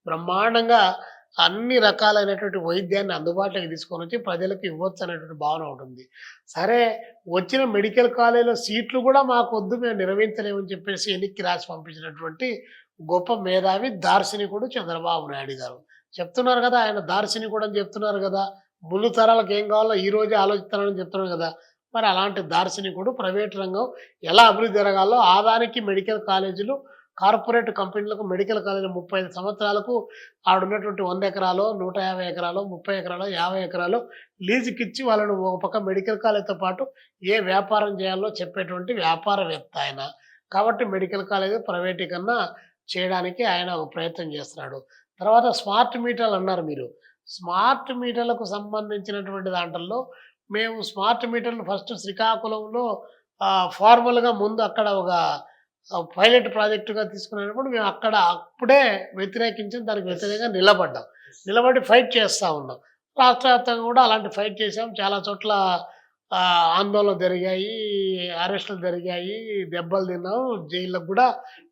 బ్రహ్మాండంగా అన్ని రకాలైనటువంటి వైద్యాన్ని అందుబాటులోకి తీసుకొనొచ్చి ప్రజలకు ఇవ్వచ్చు అనేటువంటి భావన ఉంటుంది. సరే, వచ్చిన మెడికల్ కాలేజ్‌లో సీట్లు కూడా మాకొద్దు, మేము నిర్వహించలేమని చెప్పేసి ఎన్నిక్కి రాసి పంపించినటువంటి గొప్ప మేధావి, దార్శనికుడు చంద్రబాబు నాయుడు గారు. చెప్తున్నారు కదా, ఆయన దార్శనికుడు అని చెప్తున్నారు కదా. ముందు తరాలకు ఏం కావాలో ఈ రోజే ఆలోచిస్తానని చెప్తున్నారు కదా. మరి అలాంటి దార్శనికుడు ప్రైవేట్ రంగం ఎలా అభివృద్ధి జరగాలో ఆదానికి మెడికల్ కాలేజీలు, కార్పొరేట్ కంపెనీలకు మెడికల్ కాలేజీలు 35 సంవత్సరాలకు ఆడున్నటువంటి 100 ఎకరాలో, 150 ఎకరాలో, 30 ఎకరాలో, 50 ఎకరాలో లీజుకిచ్చి వాళ్ళను ఒక పక్క మెడికల్ కాలేజ్‌తో పాటు ఏ వ్యాపారం చేయాలో చెప్పేటువంటి వ్యాపారవేత్త ఆయన. కాబట్టి మెడికల్ కాలేజ్ ప్రైవేటీకరణ చేయడానికి ఆయన ఒక ప్రయత్నం చేస్తున్నాడు. తర్వాత స్మార్ట్ మీటర్లు అన్నారు మీరు. స్మార్ట్ మీటర్లకు సంబంధించినటువంటి దాంట్లో మేము స్మార్ట్ మీటర్లు ఫస్ట్ శ్రీకాకుళంలో ఫార్మల్‌గా ముందు అక్కడ ఒక పైలట్ ప్రాజెక్ట్‌గా తీసుకునేటప్పుడు మేము అక్కడ అప్పుడే వ్యతిరేకించి దానికి వ్యతిరేకంగా నిలబడ్డాం. నిలబడి ఫైట్ చేస్తా ఉన్నాం. రాష్ట్ర వ్యాప్తంగా కూడా అలాంటి ఫైట్ చేసాం. చాలా చోట్ల ఆందోళనలు జరిగాయి, అరెస్టులు జరిగాయి, దెబ్బలు తిన్నాం, జైళ్ళకి కూడా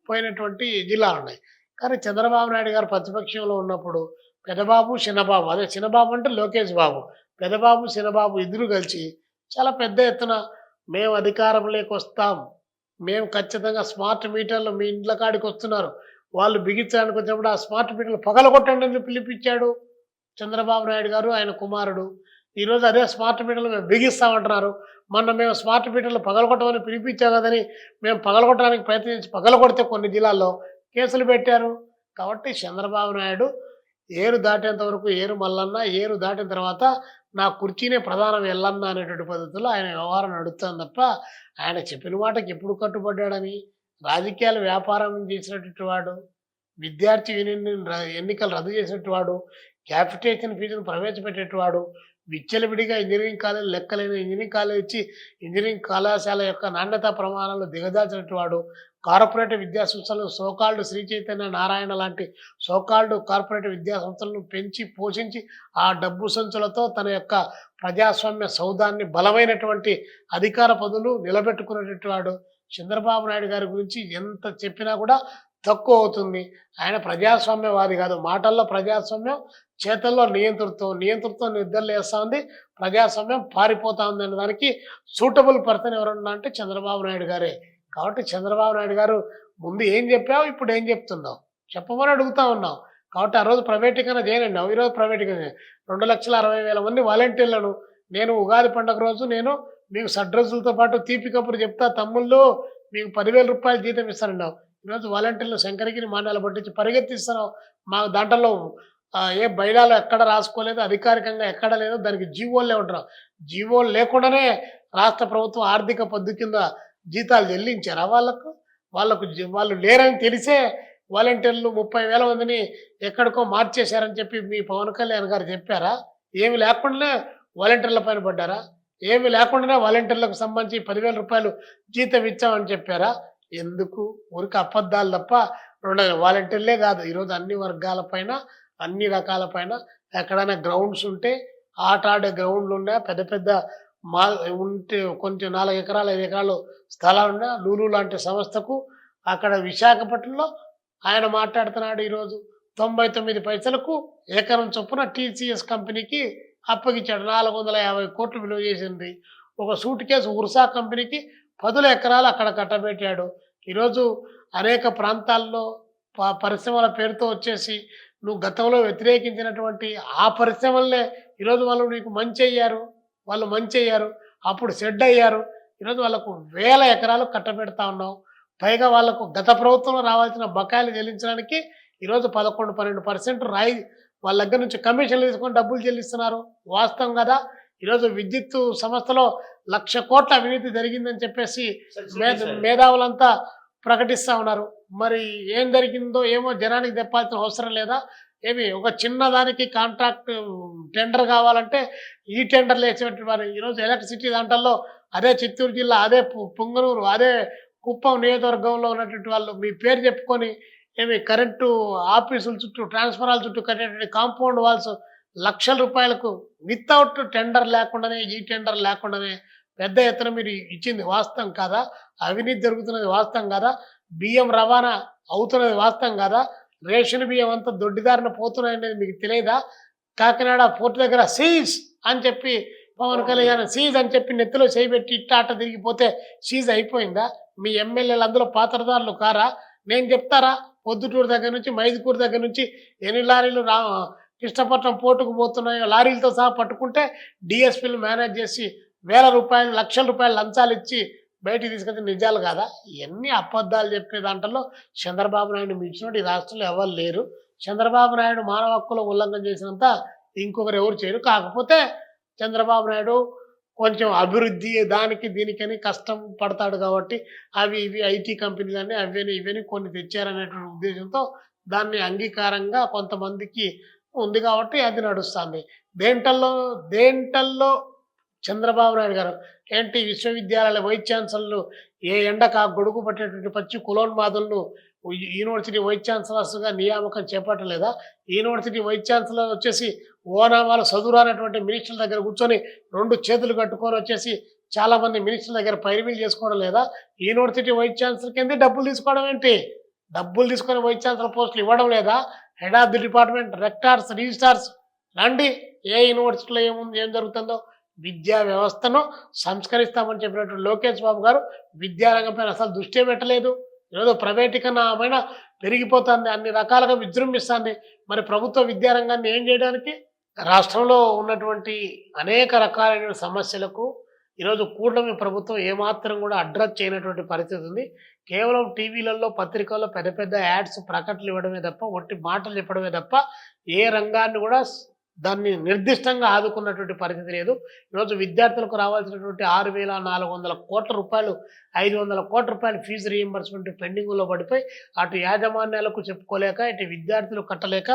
పోయినటువంటి జిల్లాలున్నాయి. కానీ చంద్రబాబు నాయుడు గారు ప్రతిపక్షంలో ఉన్నప్పుడు పెద్దబాబు, చిన్నబాబు, అదే చిన్నబాబు అంటే లోకేష్ బాబు, పెద్దబాబు, చిన్నబాబు ఇద్దరు కలిసి చాలా పెద్ద ఎత్తున మేము అధికారంలోకి వస్తాం, మేము ఖచ్చితంగా స్మార్ట్ మీటర్లు మీ ఇండ్ల కాడికి వస్తున్నారు. వాళ్ళు బిగించడానికి వచ్చినప్పుడు ఆ స్మార్ట్ మీటర్లు పగలగొట్టండి అని పిలిపించాడు చంద్రబాబు నాయుడు గారు, ఆయన కుమారుడు. ఈరోజు అదే స్మార్ట్ మీటర్లు మేము బిగిస్తామంటున్నారు. మొన్న మేము స్మార్ట్ మీటర్లు పగలగొట్టమని పిలిపించాం కదని మేము పగలగొట్టడానికి ప్రయత్నించి పగలగొడితే కొన్ని జిల్లాల్లో కేసులు పెట్టారు. కాబట్టి చంద్రబాబు నాయుడు ఏరు దాటేంత వరకు ఏరు మల్లన్న, ఏరు దాటిన తర్వాత నా కుర్చీనే ప్రధానం ఎల్లన్న అనేటువంటి పద్ధతిలో ఆయన వ్యవహారం నడుస్తుంది తప్ప, ఆయన చెప్పిన మాటకి ఎప్పుడు కట్టుబడ్డాడని, రాజకీయాలు వ్యాపారం చేసినటువంటి వాడు, విద్యార్థి యూనియన్ ఎన్నికలు రద్దు చేసినటువంటి వాడు, క్యాపిటేషన్ ఫీజును ప్రవేశపెట్టేటివాడు, విచ్చలవిడిగా ఇంజనీరింగ్ కాలేజ్ లెక్కలేని ఇంజనీరింగ్ కాలేజ్ ఇచ్చి ఇంజనీరింగ్ కళాశాల యొక్క నాణ్యతా ప్రమాణాలు దిగజార్చినటువంటి వాడు, కార్పొరేట్ విద్యా సంస్థలు సోకాల్డ్ శ్రీ చైతన్య నారాయణ లాంటి సోకాల్డ్ కార్పొరేట్ విద్యా సంస్థలను పెంచి పోషించి ఆ డబ్బు సంచులతో తన యొక్క ప్రజాస్వామ్య సౌధాన్ని బలమైనటువంటి అధికార పదవులు నిలబెట్టుకునేటటువంటి వాడు. చంద్రబాబు నాయుడు గారి గురించి ఎంత చెప్పినా కూడా తక్కువ అవుతుంది. ఆయన ప్రజాస్వామ్యవాది కాదు. మాటల్లో ప్రజాస్వామ్యం, చేతల్లో నియంతృత్వం నిద్రలు వేస్తూ ఉంది, ప్రజాస్వామ్యం పారిపోతా ఉంది అనే దానికి సూటబుల్ పర్సన్ ఎవరన్నా అంటే చంద్రబాబు నాయుడు గారే. కాబట్టి చంద్రబాబు నాయుడు గారు ముందు ఏం చెప్పావు, ఇప్పుడు ఏం చెప్తున్నావు చెప్పమని అడుగుతా ఉన్నావు. కాబట్టి ఆ రోజు ప్రైవేటీకరణ చేయనన్నావు, ఈరోజు ప్రైవేటీకరణ 2,60,000 మంది వాలంటీర్లను నేను ఉగాది పండుగ రోజు నేను మీకు సడ్రస్సులతో పాటు తీపి కబురు చెప్తా, తమ్ముళ్ళు మీకు 10,000 రూపాయలు జీతం ఇస్తానన్నావు. ఈరోజు వాలంటీర్లు శంకరగిరి మాన్యాలు పట్టించి పరిగెత్తిస్తున్నావు. మాకు దాంట్లో ఏ బయలాలో ఎక్కడ రాసుకోలేదు, అధికారికంగా ఎక్కడ లేదు, దానికి జీవోలే ఉంటున్నావు. జీవోలు లేకుండానే రాష్ట్ర ప్రభుత్వం ఆర్థిక పద్దు కింద జీతాలు చెల్లించారా వాళ్ళు లేరని తెలిసే వాలంటీర్లు 30,000 మందిని ఎక్కడికో మార్చేశారని చెప్పి మీ పవన్ కళ్యాణ్ గారు చెప్పారా? ఏమి లేకుండానే వాలంటీర్ల పైన పడ్డారా? ఏమి లేకుండానే వాలంటీర్లకు సంబంధించి 10,000 రూపాయలు జీతం ఇచ్చామని చెప్పారా? ఎందుకు? ఊరికి అబద్ధాలు తప్ప వాలంటీర్లే కాదు, ఈరోజు అన్ని వర్గాల పైన అన్ని రకాల పైన ఎక్కడైనా గ్రౌండ్స్ ఉంటే ఆట ఆడే గ్రౌండ్లు ఉన్నా, పెద్ద పెద్ద ఉంటే కొంచెం 4 ఎకరాలు 5 ఎకరాలు స్థలాలు ఉన్నా, లూలు లాంటి సంస్థకు అక్కడ విశాఖపట్నంలో ఆయన మాట్లాడుతున్నాడు. ఈరోజు 99 పైసలకు ఎకరం చొప్పున టీసీఎస్ కంపెనీకి అప్పగించాడు. 450 కోట్లు విలువ చేసింది. ఒక సూట్ కేసు ఉర్సా కంపెనీకి 10 ఎకరాలు అక్కడ కట్టబెట్టాడు. ఈరోజు అనేక ప్రాంతాల్లో పరిశ్రమల పేరుతో వచ్చేసి నువ్వు గతంలో వ్యతిరేకించినటువంటి ఆ పరిశ్రమలనే ఈరోజు వాళ్ళు నీకు మంచి అయ్యారు, అప్పుడు సెడ్ అయ్యారు. ఈరోజు వాళ్ళకు 1000 ఎకరాలు కట్టబెడతా ఉన్నావు. పైగా వాళ్ళకు గత ప్రభుత్వంలో రావాల్సిన బకాయిలు చెల్లించడానికి ఈరోజు 11-12% రాయి వాళ్ళ దగ్గర నుంచి కమిషన్లు తీసుకొని డబ్బులు చెల్లిస్తున్నారు. వాస్తవం కదా. ఈరోజు విద్యుత్ సంస్థలో 1,00,000 కోట్ల అవినీతి జరిగిందని చెప్పేసి మేధావులంతా ప్రకటిస్తూ ఉన్నారు. మరి ఏం జరిగిందో ఏమో జనానికి చెప్పాల్సిన అవసరం లేదా? ఏమి ఒక చిన్నదానికి కాంట్రాక్ట్ టెండర్ కావాలంటే ఈ టెండర్లు వేసేటువంటి వారు ఈరోజు ఎలక్ట్రిసిటీ దాంట్లో అదే చిత్తూరు జిల్లా, అదే పుంగనూరు, అదే కుప్పం నియోజకవర్గంలో ఉన్నటువంటి వాళ్ళు మీ పేరు చెప్పుకొని ఏమి కరెంటు ఆఫీసుల చుట్టూ ట్రాన్స్ఫరాల చుట్టూ కట్టేటువంటి కాంపౌండ్ వాల్స్ లక్షల రూపాయలకు వితౌట్ టెండర్ లేకుండానే, ఈ టెండర్ లేకుండానే పెద్ద ఎత్తున మీరు ఇచ్చింది వాస్తవం కాదా? అవినీతి జరుగుతున్నది వాస్తవం కాదా? బియ్యం రవాణా అవుతున్నది వాస్తవం కాదా? రేషన్ బియ్యం అంతా దొడ్డిదారిన పోతున్నాయనేది మీకు తెలియదా? కాకినాడ పోర్టు దగ్గర సీజ్ అని చెప్పి పవన్ కళ్యాణ్ సీజ్ అని చెప్పి నెత్తిలో చేయబెట్టి ఇట్టాట తిరిగిపోతే సీజ్ అయిపోయిందా? మీ ఎమ్మెల్యేలు అందులో పాత్రదారులు కారా? నేను చెప్తారా? పొద్దుటూరు దగ్గర నుంచి మైదుకూరు దగ్గర నుంచి ఎన్ని లారీలు కృష్ణపట్నం పోర్టుకు పోతున్నాయో లారీలతో సహా పట్టుకుంటే డిఎస్పీలు మేనేజ్ చేసి 1,000 రూపాయలు 1,00,000 రూపాయలు లంచాలు ఇచ్చి బయటికి తీసుకొచ్చి నిజాలు కాదా? ఇవన్నీ అబద్ధాలు చెప్పే దాంట్లో చంద్రబాబు నాయుడు మించినట్టు ఈ రాష్ట్రంలో ఎవరు లేరు. చంద్రబాబు నాయుడు మానవ హక్కుల ఉల్లంఘన చేసినంత ఇంకొకరు ఎవరు చేయరు. కాకపోతే చంద్రబాబు నాయుడు కొంచెం అభివృద్ధి దానికి దీనికని కష్టం పడతాడు కాబట్టి అవి ఇవి ఐటీ కంపెనీలని అవేని ఇవని కొన్ని తెచ్చారనేటువంటి ఉద్దేశంతో దాన్ని అంగీకారంగా కొంతమందికి ఉంది కాబట్టి అది నడుస్తుంది. దేంటల్లో చంద్రబాబు నాయుడు గారు ఏంటి విశ్వవిద్యాలయాల వైస్ ఛాన్సలర్లు ఏ ఎండకు ఆ గొడుగు పట్టేటువంటి పచ్చి కులోన్మాదులను యూనివర్సిటీ వైస్ ఛాన్సలర్స్గా నియామకం చేపట్టలేదా? యూనివర్సిటీ వైస్ ఛాన్సలర్ వచ్చేసి ఓనామాలు చదువురానటువంటి మినిస్టర్ల దగ్గర కూర్చొని 2 చేతులు కట్టుకొని వచ్చేసి చాలామంది మినిస్టర్ల దగ్గర పైరువీలు చేసుకోవడం లేదా? యూనివర్సిటీ వైస్ ఛాన్సలర్ కింద డబ్బులు తీసుకోవడం ఏంటి? డబ్బులు తీసుకొని వైస్ ఛాన్సలర్ పోస్టులు ఇవ్వడం లేదా? Head of the department, rectors, registrars రండి, ఏ యూనివర్సిటీలో ఏం జరుగుతుందో విద్యా వ్యవస్థను సంస్కరిస్తామని చెప్పినటువంటి లోకేష్ బాబు గారు విద్యారంగం పైన అసలు దృష్టి పెట్టలేదు. ఈరోజు ప్రైవేటీకరణ ఆమెన పెరిగిపోతుంది, అన్ని రకాలుగా విజృంభిస్తుంది. మరి ప్రభుత్వ విద్యారంగాన్ని ఏం చేయడానికి? రాష్ట్రంలో ఉన్నటువంటి అనేక రకాలైన సమస్యలకు ఈరోజు కూటమి ప్రభుత్వం ఏమాత్రం కూడా అడ్రస్ చేయనటువంటి పరిస్థితి ఉంది. కేవలం టీవీలలో, పత్రికల్లో పెద్ద పెద్ద యాడ్స్, ప్రకటనలు ఇవ్వడమే తప్ప, ఒట్టి మాటలు చెప్పడమే తప్ప ఏ రంగాన్ని కూడా దాన్ని నిర్దిష్టంగా ఆదుకున్నటువంటి పరిస్థితి లేదు. ఈరోజు విద్యార్థులకు రావాల్సినటువంటి 6,400 కోట్ల రూపాయలు, 500 కోట్ల రూపాయలు ఫీజు రీయింబర్స్మెంట్ పెండింగ్లో పడిపోయి అటు యాజమాన్యాలకు చెప్పుకోలేక, ఇటు విద్యార్థులు కట్టలేక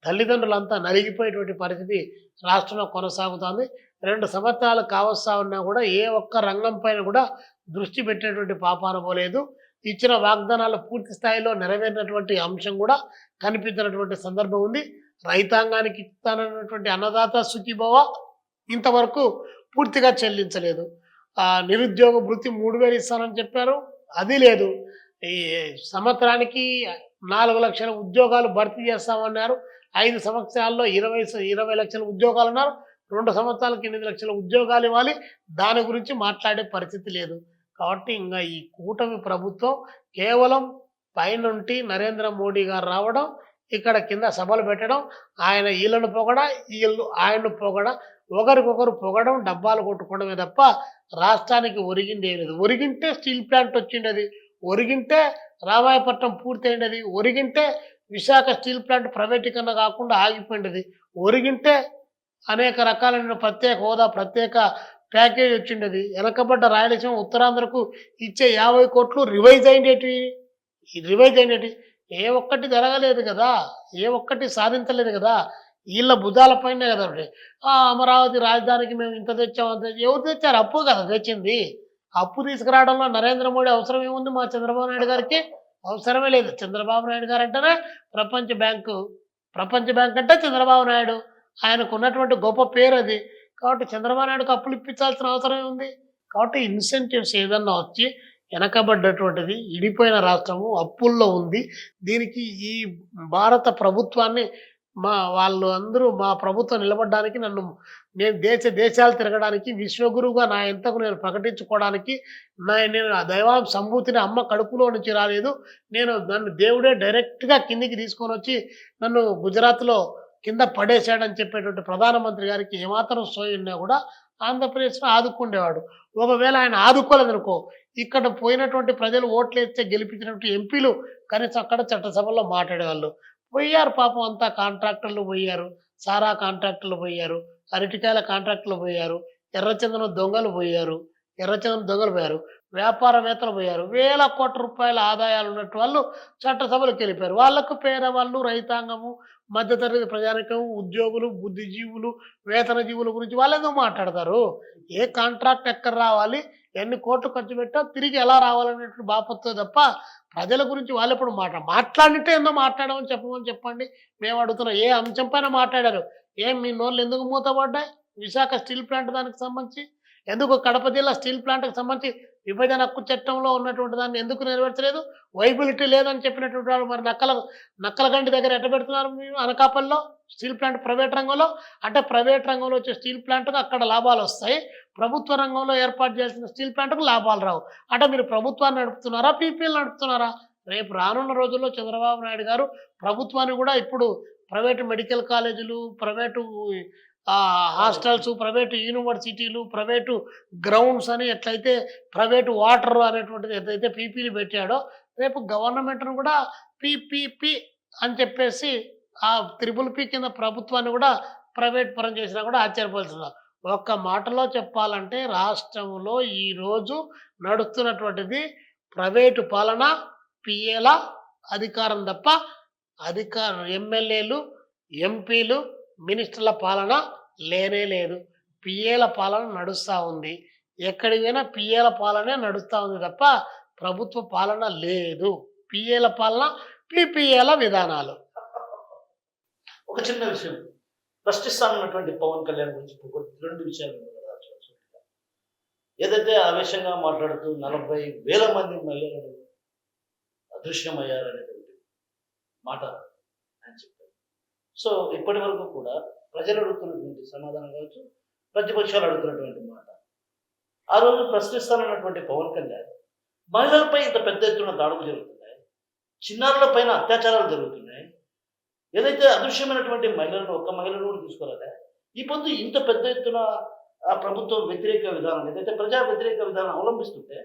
తల్లిదండ్రులంతా నలిగిపోయేటువంటి పరిస్థితి రాష్ట్రంలో కొనసాగుతోంది. 2 సంవత్సరాలు కావస్తా ఉన్నా కూడా ఏ ఒక్క రంగం పైన కూడా దృష్టి పెట్టేటువంటి పాపాన పోలేదు. ఇచ్చిన వాగ్దానాలు పూర్తి స్థాయిలో నెరవేరినటువంటి అంశం కూడా కనిపించినటువంటి సందర్భం ఉంది. రైతాంగానికి ఇస్తానన్నటువంటి అన్నదాత సుఖీభవ ఇంతవరకు పూర్తిగా చెల్లించలేదు. నిరుద్యోగ భృతి 3,000 ఇస్తానని చెప్పారు, అది లేదు. ఈ సంవత్సరానికి 4 లక్షల ఉద్యోగాలు భర్తీ చేస్తామన్నారు. 5 సంవత్సరాల్లో 20 లక్షల ఉద్యోగాలు అన్నారు. 2 సంవత్సరాలకు 8 లక్షల ఉద్యోగాలు ఇవ్వాలి. దాని గురించి మాట్లాడే పరిస్థితి లేదు. కాబట్టి ఇంకా ఈ కూటమి ప్రభుత్వం కేవలం పైనుంటి నరేంద్ర మోడీ గారు రావడం, ఇక్కడ కింద సభలు పెట్టడం, ఆయన వీళ్ళను పొగడ, వీళ్ళు ఆయన్ను పొగడ, ఒకరికొకరు పొగడం, డబ్బాలు కొట్టుకోవడమే తప్ప రాష్ట్రానికి ఒరిగింది ఏం లేదు. ఒరిగింటే స్టీల్ ప్లాంట్ వచ్చిండేది, ఒరిగింటే రామాయపట్నం పూర్తయిండేది, ఒరిగింటే విశాఖ స్టీల్ ప్లాంట్ ప్రైవేటీకరణ కాకుండా ఆగిపోయిండేది, ఒరిగింటే అనేక రకాలైన ప్రత్యేక హోదా, ప్రత్యేక ప్యాకేజ్ వచ్చిండేది. వెనకబడ్డ రాయలసీమ, ఉత్తరాంధ్రకు ఇచ్చే 50 కోట్లు రివైజ్ అయినటి ఏ ఒక్కటి జరగలేదు కదా, ఏ ఒక్కటి సాధించలేదు కదా. వీళ్ళ భుజాలపైనే కదా ఒకటి. అమరావతి రాజధానికి మేము ఇంత తెచ్చాం, అంత ఎవరు తెచ్చారు? అప్పు కదా తెచ్చింది. అప్పు తీసుకురావడంలో నరేంద్ర మోడీ అవసరం ఏముంది? మా చంద్రబాబు నాయుడు గారికి అవసరమే లేదు. చంద్రబాబు నాయుడు గారు అంటేనే ప్రపంచ బ్యాంకు అంటే చంద్రబాబు నాయుడు, ఆయనకు ఉన్నటువంటి గొప్ప పేరు అది. కాబట్టి చంద్రబాబు నాయుడుకి అప్పులు ఇప్పించాల్సిన అవసరం ఉంది. కాబట్టి ఇన్సెంటివ్స్ ఏదన్నా వచ్చి వెనకబడ్డటువంటిది, ఇడిపోయిన రాష్ట్రము అప్పుల్లో ఉంది. దీనికి ఈ భారత ప్రభుత్వాన్ని వాళ్ళు అందరూ మా ప్రభుత్వం నిలబడడానికి, నేను దేశాలు తిరగడానికి, విశ్వగురువుగా నా ఎంతకు నేను ప్రకటించుకోవడానికి, నేను ఆ దైవాం సంభూతిని అమ్మ కడుపులో నుంచి రాలేదు. నన్ను దేవుడే డైరెక్ట్గా కిందికి తీసుకొని వచ్చి నన్ను గుజరాత్లో కింద పడేశాడని చెప్పేటువంటి ప్రధానమంత్రి గారికి ఏమాత్రం సోయి ఉన్నా కూడా ఆంధ్రప్రదేశ్లో ఆదుకుండేవాడు. ఒకవేళ ఆయన ఆదుకోలేదనుకో, ఇక్కడ పోయినటువంటి ప్రజలు ఓట్లు వేస్తే గెలిపించినటువంటి ఎంపీలు కనీసం అక్కడ చట్టసభలో మాట్లాడేవాళ్ళు. పోయారు పాపం, అంతా కాంట్రాక్టర్లు పోయారు, సారా కాంట్రాక్టర్లు పోయారు, అరటికాయల కాంట్రాక్టర్లు పోయారు, ఎర్రచందనం దొంగలు పోయారు, వ్యాపారవేత్తలు పోయారు. వేల కోట్ల రూపాయల ఆదాయాలు ఉన్నట్టు వాళ్ళు చట్టసభలకు వెళ్ళిపోయారు. వాళ్ళకు పేదవాళ్ళు, రైతాంగము, మధ్యతరగతి ప్రజానికం, ఉద్యోగులు, బుద్ధిజీవులు, వేతన జీవుల గురించి వాళ్ళు ఎందుకు మాట్లాడతారు? ఏ కాంట్రాక్ట్ ఎక్కడ రావాలి, ఎన్ని కోట్లు ఖర్చు పెట్టా, తిరిగి ఎలా రావాలనేటువంటి బాపత్తో తప్ప ప్రజల గురించి వాళ్ళు ఎప్పుడు మాట్లాడితే ఏందో మాట్లాడమని చెప్పండి. మేము అడుగుతున్నాం, ఏ అంశం పైన మాట్లాడారు? మీ నోళ్ళు ఎందుకు మూతపడ్డాయి? విశాఖ స్టీల్ ప్లాంట్ దానికి సంబంధించి ఎందుకు, కడప జిల్లా స్టీల్ ప్లాంట్కి సంబంధించి విభజన హక్కు చట్టంలో ఉన్నటువంటి దాన్ని ఎందుకు నెరవేర్చలేదు? వైబిలిటీ లేదని చెప్పినటువంటి వాళ్ళు మరి నక్కలగండి దగ్గర ఎట్ట పెడుతున్నారు మీరు? అనకాపల్లిలో స్టీల్ ప్లాంట్ ప్రైవేట్ రంగంలో, అంటే ప్రైవేట్ రంగంలో వచ్చే స్టీల్ ప్లాంట్కు అక్కడ లాభాలు వస్తాయి, ప్రభుత్వ రంగంలో ఏర్పాటు చేయాల్సిన స్టీల్ ప్లాంట్కు లాభాలు రావు. అంటే మీరు ప్రభుత్వాన్ని నడుపుతున్నారా, పీపీఎల్ నడుపుతున్నారా? రేపు రానున్న రోజుల్లో చంద్రబాబు నాయుడు గారు ప్రభుత్వాన్ని కూడా, ఇప్పుడు ప్రైవేటు మెడికల్ కాలేజీలు, ప్రైవేటు హాస్టల్స్, ప్రైవేటు యూనివర్సిటీలు, ప్రైవేటు గ్రౌండ్స్ అని ఎట్లయితే ప్రైవేటు వాటర్ అనేటువంటిది ఎట్లయితే పీపీలు పెట్టాడో, రేపు గవర్నమెంట్ను కూడా పీపీపీ అని చెప్పేసి ఆ త్రిపుల్ కింద ప్రభుత్వాన్ని కూడా ప్రైవేట్ పరం చేసినా కూడా ఆశ్చర్యపోవాల్సింది. ఒక్క మాటలో చెప్పాలంటే రాష్ట్రంలో ఈరోజు నడుస్తున్నటువంటిది ప్రైవేటు పాలన, పిఏల అధికారం తప్ప ఎమ్మెల్యేలు, ఎంపీలు, మినిస్టర్ల పాలన లేనే లేదు. పిఏల పాలన నడుస్తూ ఉంది. ఎక్కడికి పోయినా పిఏల పాలనే నడుస్తూ ఉంది తప్ప ప్రభుత్వ పాలన లేదు. పిఏల పాలన, పీపీఏల విధానాలు. ఒక చిన్న విషయం, ప్రశ్నిస్తానన్నటువంటి పవన్ కళ్యాణ్ గురించి 2 విషయాలు ఏదైతే ఆవేశంగా మాట్లాడుతూ 40,000 మంది మహిళలను అదృశ్యమయ్యారనేటువంటి మాట ఆయన చెప్పారు. సో ఇప్పటి వరకు కూడా ప్రజలు అడుగుతున్నటువంటి సమాధానం కావచ్చు, ప్రతిపక్షాలు అడుగుతున్నటువంటి మాట. ఆ రోజు ప్రశ్నిస్తానన్నటువంటి పవన్ కళ్యాణ్ మహిళలపై ఇంత పెద్ద ఎత్తున దాడులు జరుగుతున్నాయి. చిన్నారుల పైన అత్యాచారాలు జరుగుతున్నాయి. ఏదైతే అదృశ్యమైనటువంటి మహిళలను ఒక్క మహిళను కూడా తీసుకురాలే. ఈ పొద్దు ఇంత పెద్ద ఎత్తున ప్రభుత్వం వ్యతిరేక విధానం ఏదైతే ప్రజా వ్యతిరేక విధానం అవలంబిస్తుంటే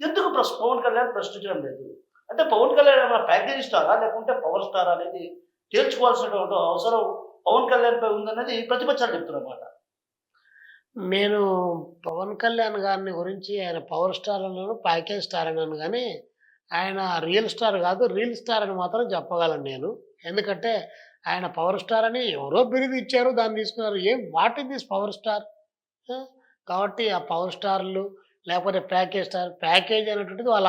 ఎందుకు పవన్ కళ్యాణ్ ప్రశ్నించడం లేదు? అంటే పవన్ కళ్యాణ్ ఏమైనా ప్యాకేజ్ స్టారా లేకుంటే పవర్ స్టారా అనేది తేల్చుకోవాల్సినటువంటి అవసరం పవన్ కళ్యాణ్ పై ఉందన్నది ప్రతిపక్షాలు చెప్తున్నమాట. నేను పవన్ కళ్యాణ్ గారిని గురించి ఆయన పవర్ స్టార్ అన్నాను, ప్యాకేజ్ స్టార్ అన్నాను కానీ ఆయన రియల్ స్టార్ కాదు, రీల్ స్టార్ అని మాత్రం చెప్పగలను నేను. ఎందుకంటే ఆయన పవర్ స్టార్ అని ఎవరో బిరుదు ఇచ్చారు, దాన్ని తీసుకున్నారు. What is this power star? కాబట్టి ఆ పవర్ స్టార్లు లేకపోతే ప్యాకేజ్ స్టార్, ప్యాకేజ్ అనేటువంటిది వాళ్ళ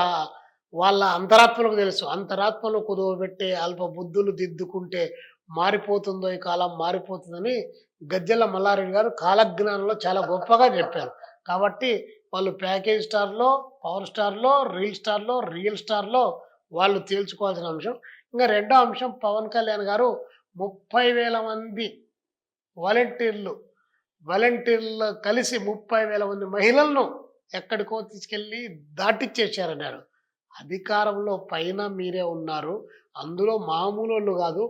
వాళ్ళ అంతరాత్మలకు తెలుసు. అంతరాత్మలు కుదువబెట్టే అల్ప బుద్ధులు దిద్దుకుంటే మారిపోతుందో ఈ కాలం మారిపోతుందని గజ్జెల మల్లారెడ్డి గారు కాలజ్ఞానంలో చాలా గొప్పగా చెప్పారు. కాబట్టి వాళ్ళు ప్యాకేజ్ స్టార్‌లో, పవర్ స్టార్‌లో, రీల్ స్టార్‌లో, రియల్ స్టార్‌లో వాళ్ళు తేల్చుకోవాల్సిన అంశం. ఇంక రెండో అంశం పవన్ కళ్యాణ్ గారు 30,000 మంది వాలంటీర్లు కలిసి 30,000 మంది మహిళలను ఎక్కడికో తీసుకెళ్ళి దాటిచ్చేశారన్నాడు. అధికారంలో పైన మీరే ఉన్నారు. అందులో మామూలోళ్ళు కాదు.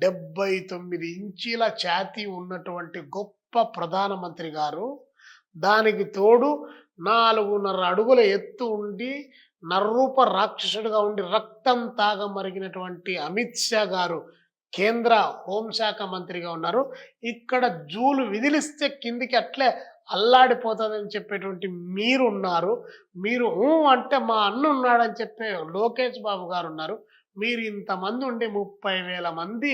79 ఇంచీల ఛాతీ ఉన్నటువంటి గొప్ప ప్రధానమంత్రి గారు. దానికి తోడు 4.5 అడుగుల ఎత్తు ఉండి, నరరూప రాక్షసుడిగా ఉండి రక్తం తాగమరిగినటువంటి అమిత్ షా గారు కేంద్ర హోంశాఖ మంత్రిగా ఉన్నారు. ఇక్కడ జూలు విదిలిస్తే కిందికి అట్లే అల్లాడిపోతుందని చెప్పేటువంటి మీరున్నారు. మీరు అంటే మా అన్న ఉన్నాడని చెప్పే లోకేష్ బాబు గారు ఉన్నారు. మీరు ఇంతమంది ఉండి 30,000 మంది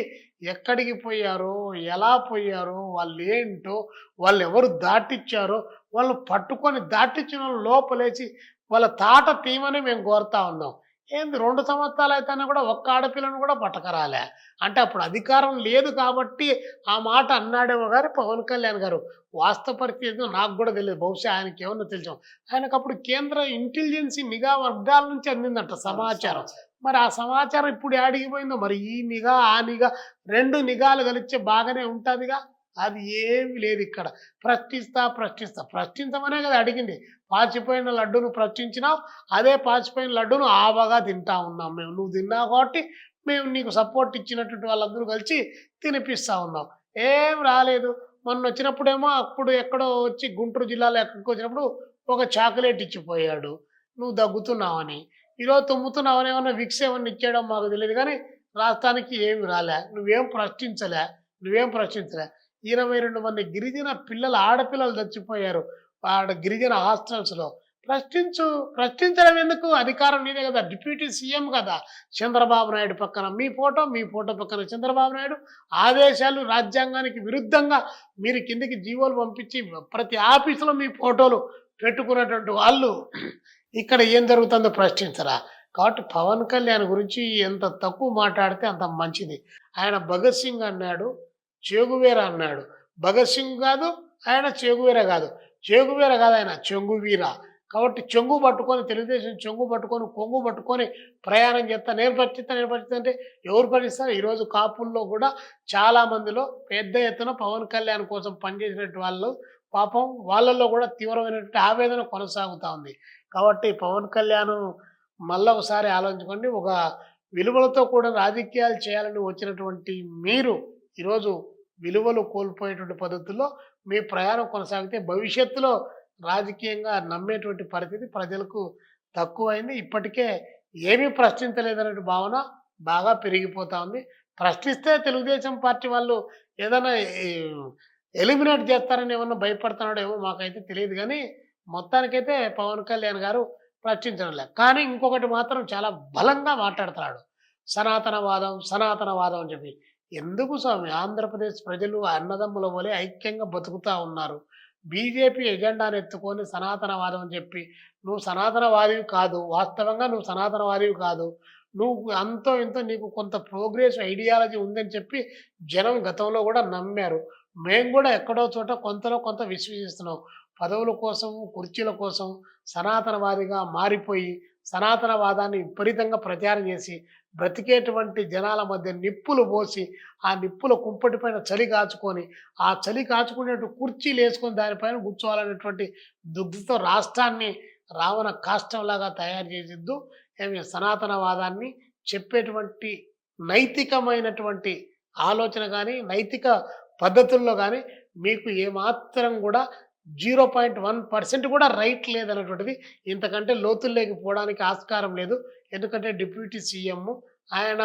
ఎక్కడికి పోయారో, ఎలా పోయారో, వాళ్ళేంటో, వాళ్ళెవరు దాటిచ్చారో, వాళ్ళు పట్టుకొని దాటిచ్చిన వాళ్ళు లోపలేసి వాళ్ళ తాట తీయమని మేము కోరుతా ఉన్నాం. ఏంది 2 సంవత్సరాలు అయితేనే కూడా ఒక్క ఆడపిల్లను కూడా పట్టకరాలే. అంటే అప్పుడు అధికారం లేదు కాబట్టి ఆ మాట అన్నాడేమో గాని పవన్ కళ్యాణ్ గారు. వాస్తవ పరిస్థితి ఏందో నాకు కూడా తెలియదు. బహుశా ఆయనకేమన్నా తెలుసు. ఆయనకప్పుడు కేంద్ర ఇంటెలిజెన్సీ నిఘా వర్గాల నుంచి అందిందంట సమాచారం. మరి ఆ సమాచారం ఇప్పుడు యాడికి పోయిందో మరి. ఈ నిఘా, ఆ నిఘా 2 నిఘాలు కలిస్తే బాగానే ఉంటుందిగా. అది ఏమి లేదు ఇక్కడ. ప్రశ్నించమనే కదా అడిగింది. పాచిపోయిన లడ్డూను ప్రశ్నించినావు, అదే పాచిపోయిన లడ్డూను ఆవగా తింటా ఉన్నాం మేము. నువ్వు తిన్నావు కాబట్టి మేము నీకు సపోర్ట్ ఇచ్చినటువంటి వాళ్ళందరూ కలిసి తినిపిస్తా ఉన్నాం. ఏం రాలేదు. మొన్న వచ్చినప్పుడేమో అప్పుడు ఎక్కడో వచ్చి గుంటూరు జిల్లాలో ఎక్కడికి వచ్చినప్పుడు ఒక చాక్లెట్ ఇచ్చిపోయాడు నువ్వు దగ్గుతున్నావని. ఈరోజు తుమ్ముతున్నావని ఏమన్నా విక్స్ ఏమన్నా ఇచ్చాడో మాకు తెలియదు కానీ రాష్ట్రానికి ఏమి రాలే. నువ్వేం ప్రశ్నించలే. 22 మంది గిరిజన పిల్లలు, ఆడపిల్లలు చచ్చిపోయారు ఆడ గిరిజన హాస్టల్స్‌లో. ప్రశ్నించడం ఎందుకు? అధికారం నీదే కదా, డిప్యూటీ సీఎం కదా. చంద్రబాబు నాయుడు పక్కన మీ ఫోటో పక్కన చంద్రబాబు నాయుడు. ఆదేశాలు రాజ్యాంగానికి విరుద్ధంగా మీరు కిందకి జీవోలు పంపించి ప్రతి ఆఫీసులో మీ ఫోటోలు పెట్టుకున్నటువంటి వాళ్ళు ఇక్కడ ఏం జరుగుతుందో ప్రశ్నించరా? కాబట్టి పవన్ కళ్యాణ్ గురించి ఎంత తక్కువ మాట్లాడితే అంత మంచిది. ఆయన భగత్ సింగ్ అన్నాడు, చేగువేరా అన్నాడు. భగత్ సింగ్ కాదు, ఆయన చేగువేరా కాదు. చేగువేరా కాదు, ఆయన చెంగువీర. కాబట్టి చెంగు పట్టుకొని, తెలుగుదేశం చెంగు పట్టుకొని, కొంగు పట్టుకొని ప్రయాణం చేస్తా. నేను ప్రశ్నిస్తా అంటే ఎవరు ప్రశ్నిస్తారు? ఈరోజు కాపుల్లో కూడా చాలా మందిలో పెద్ద ఎత్తున పవన్ కళ్యాణ్ కోసం పనిచేసినట్టు వాళ్ళు పాపం వాళ్ళల్లో కూడా తీవ్రమైనటువంటి ఆవేదన కొనసాగుతూ ఉంది. కాబట్టి పవన్ కళ్యాణ్ మళ్ళా ఒకసారి ఆలోచించుకోండి. ఒక విలువలతో కూడా రాజకీయాలు చేయాలని వచ్చినటువంటి మీరు ఈరోజు విలువలు కోల్పోయేటువంటి పద్ధతుల్లో మీ ప్రయాణం కొనసాగితే భవిష్యత్తులో రాజకీయంగా నమ్మేటువంటి పరిస్థితి ప్రజలకు తక్కువైంది. ఇప్పటికే ఏమీ ప్రశ్నించలేదనే భావన బాగా పెరిగిపోతా ఉంది. ప్రశ్నిస్తే తెలుగుదేశం పార్టీ వాళ్ళు ఏదైనా ఎలిమినేట్ చేస్తారని ఏమన్నా భయపడుతున్నాడో ఏమో మాకైతే తెలియదు కానీ మొత్తానికైతే పవన్ కళ్యాణ్ గారు ప్రశ్నించడం లేదు. కానీ ఇంకొకటి మాత్రం చాలా బలంగా మాట్లాడుతున్నాడు. సనాతనవాదం అని చెప్పి. ఎందుకు స్వామి? ఆంధ్రప్రదేశ్ ప్రజలు అన్నదమ్ముల వలె ఐక్యంగా బతుకుతా ఉన్నారు. బీజేపీ ఎజెండాను ఎత్తుకొని సనాతనవాదం అని చెప్పి నువ్వు సనాతనవాదివి కాదు. వాస్తవంగా నువ్వు సనాతనవాదివి కాదు. నువ్వు అంతో ఇంతో నీకు కొంత ప్రోగ్రెస్ ఐడియాలజీ ఉందని చెప్పి జనం గతంలో కూడా నమ్మారు. మేము కూడా ఎక్కడో చోట కొంతలో కొంత విశ్వసిస్తున్నాం. పదవుల కోసం, కుర్చీల కోసం సనాతనవాదిగా మారిపోయి సనాతనవాదాన్ని విపరీతంగా ప్రచారం చేసి బ్రతికేటువంటి జనాల మధ్య నిప్పులు పోసి ఆ నిప్పుల కుంపటి పైన చలి కాచుకొని ఆ చలి కాచుకునేట్టు కుర్చీలు వేసుకొని దానిపైన కూర్చోవాలనేటువంటి దుగ్ధతో రాష్ట్రాన్ని రావణ కాష్టంలాగా తయారు చేసిద్దు ఏమి సనాతనవాదాన్ని చెప్పేటువంటి నైతికమైనటువంటి ఆలోచన కానీ నైతిక పద్ధతుల్లో కానీ మీకు ఏమాత్రం కూడా 0.1% కూడా రైట్ లేదన్నటువంటిది ఇంతకంటే లోతుల్లోకి పోవడానికి ఆస్కారం లేదు. ఎందుకంటే డిప్యూటీ సీఎం ఆయన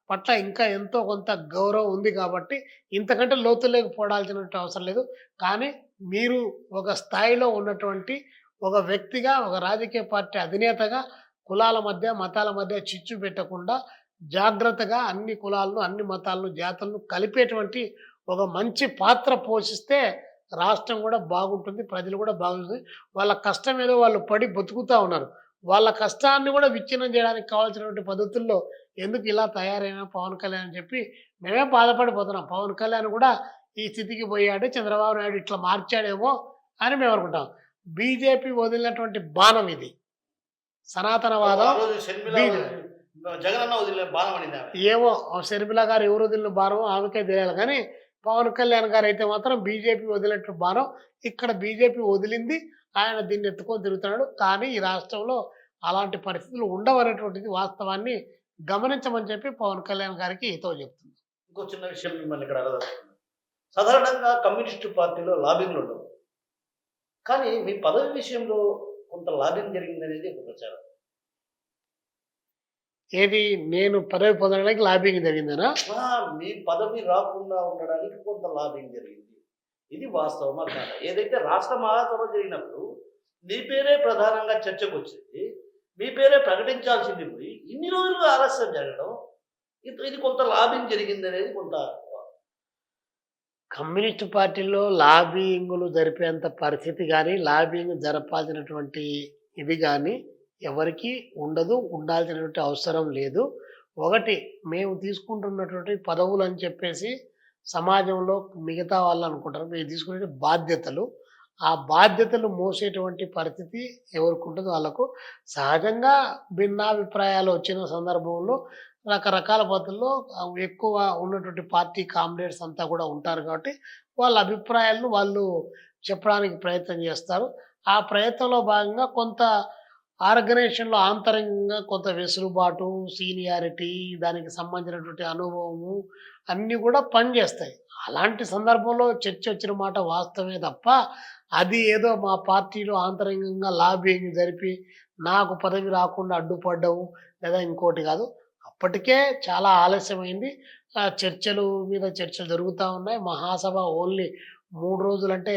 పట్ల ఇంకా ఎంతో కొంత గౌరవం ఉంది కాబట్టి ఇంతకంటే లోతుల్లోకి పోవాల్సినటువంటి అవసరం లేదు. కానీ మీరు ఒక స్థాయిలో ఉన్నటువంటి ఒక వ్యక్తిగా, ఒక రాజకీయ పార్టీ అధినేతగా కులాల మధ్య, మతాల మధ్య చిచ్చు పెట్టకుండా జాగ్రత్తగా అన్ని కులాలను, అన్ని మతాలను, జాతులను కలిపేటువంటి ఒక మంచి పాత్ర పోషిస్తే రాష్ట్రం కూడా బాగుంటుంది. ప్రజలు కూడా బాగుంటుంది. వాళ్ళ కష్టం ఏదో వాళ్ళు పడి బతుకుతా ఉన్నారు. వాళ్ళ కష్టాన్ని కూడా విచ్ఛిన్నం చేయడానికి కావాల్సినటువంటి పద్ధతుల్లో ఎందుకు ఇలా తయారైన పవన్ కళ్యాణ్ అని చెప్పి మేమే బాధపడిపోతున్నాం. పవన్ కళ్యాణ్ కూడా ఈ స్థితికి పోయాడు, చంద్రబాబు నాయుడు ఇట్లా మార్చాడేమో అని మేము అనుకుంటాం. బీజేపీ వదిలినటువంటి బాణం ఇది. సనాతనవాదం జగనన్న వదిలిన బాణం అనింది. ఏమో షర్మిల గారు ఎవరు వదిలిన బాణమో ఆమెకే తెలియాలి. కానీ పవన్ కళ్యాణ్ గారు అయితే మాత్రం బీజేపీ వదిలినట్టు బాణం ఇక్కడ బీజేపీ వదిలింది. ఆయన దీన్ని ఎత్తుకొని తిరుగుతున్నాడు. కానీ ఈ రాష్ట్రంలో అలాంటి పరిస్థితులు ఉండవనేటువంటిది వాస్తవాన్ని గమనించమని చెప్పి పవన్ కళ్యాణ్ గారికి హితవు చెప్తుంది. ఇంకో చిన్న విషయం మిమ్మల్ని ఇక్కడ అడగదలుచుకున్నాను. సాధారణంగా కమ్యూనిస్టు పార్టీలో లాబింగ్లు ఉండవు. కానీ మీ పదవి విషయంలో కొంత లాబింగ్ జరిగిందనేది ఒక ప్రచారం. ఏది నేను పదవి పొందడానికి లాబింగ్ జరిగిందనా? మీ పదవి రాకుండా ఉండడానికి కొంత లాబింగ్ జరిగింది. ఇది వాస్తవమా కాదా? ఏదైతే రాష్ట్ర మహాసభ జరిగినప్పుడు మీ పేరే ప్రధానంగా చర్చకు వచ్చింది, మీ పేరే ప్రకటించాల్సింది పోయి ఇన్ని రోజులుగా ఆలస్యం జరగడం, ఇది కొంత లాబింగ్ జరిగింది అనేది కొంత. కమ్యూనిస్ట్ పార్టీలో లాబింగ్లు జరిపేంత పరిస్థితి కానీ, లాబింగ్ జరపాల్సినటువంటి ఇది కానీ ఎవరికి ఉండదు, ఉండాల్సినటువంటి అవసరం లేదు. ఒకటి, మేము తీసుకుంటున్నటువంటి పదవులు అని చెప్పేసి సమాజంలో మిగతా వాళ్ళు అనుకుంటారు. మేము తీసుకునే బాధ్యతలు, ఆ బాధ్యతలు మోసేటువంటి పరిస్థితి ఎవరికి ఉంటుందో వాళ్ళకు. సహజంగా భిన్నాభిప్రాయాలు వచ్చిన సందర్భంలో రకరకాల పద్ధతుల్లో ఎక్కువ ఉన్నటువంటి పార్టీ కామ్రేడ్స్ అంతా కూడా ఉంటారు కాబట్టి వాళ్ళ అభిప్రాయాలను వాళ్ళు చెప్పడానికి ప్రయత్నం చేస్తారు. ఆ ప్రయత్నంలో భాగంగా కొంత ఆర్గనైజేషన్‌లో ఆంతరంగంగా కొంత వెసులుబాటు, సీనియారిటీ, దానికి సంబంధించినటువంటి అనుభవము అన్నీ కూడా పనిచేస్తాయి. అలాంటి సందర్భంలో చర్చ వచ్చిన మాట వాస్తవమే తప్ప, అది ఏదో మా పార్టీలో ఆంతరంగంగా లాబింగ్ జరిపి నాకు పదవి రాకుండా అడ్డుపడ్డము లేదా ఇంకోటి కాదు. అప్పటికే చాలా ఆలస్యమైంది. చర్చలు మీద చర్చలు జరుగుతూ ఉన్నాయి. మహాసభ ఓన్లీ 3 రోజులంటే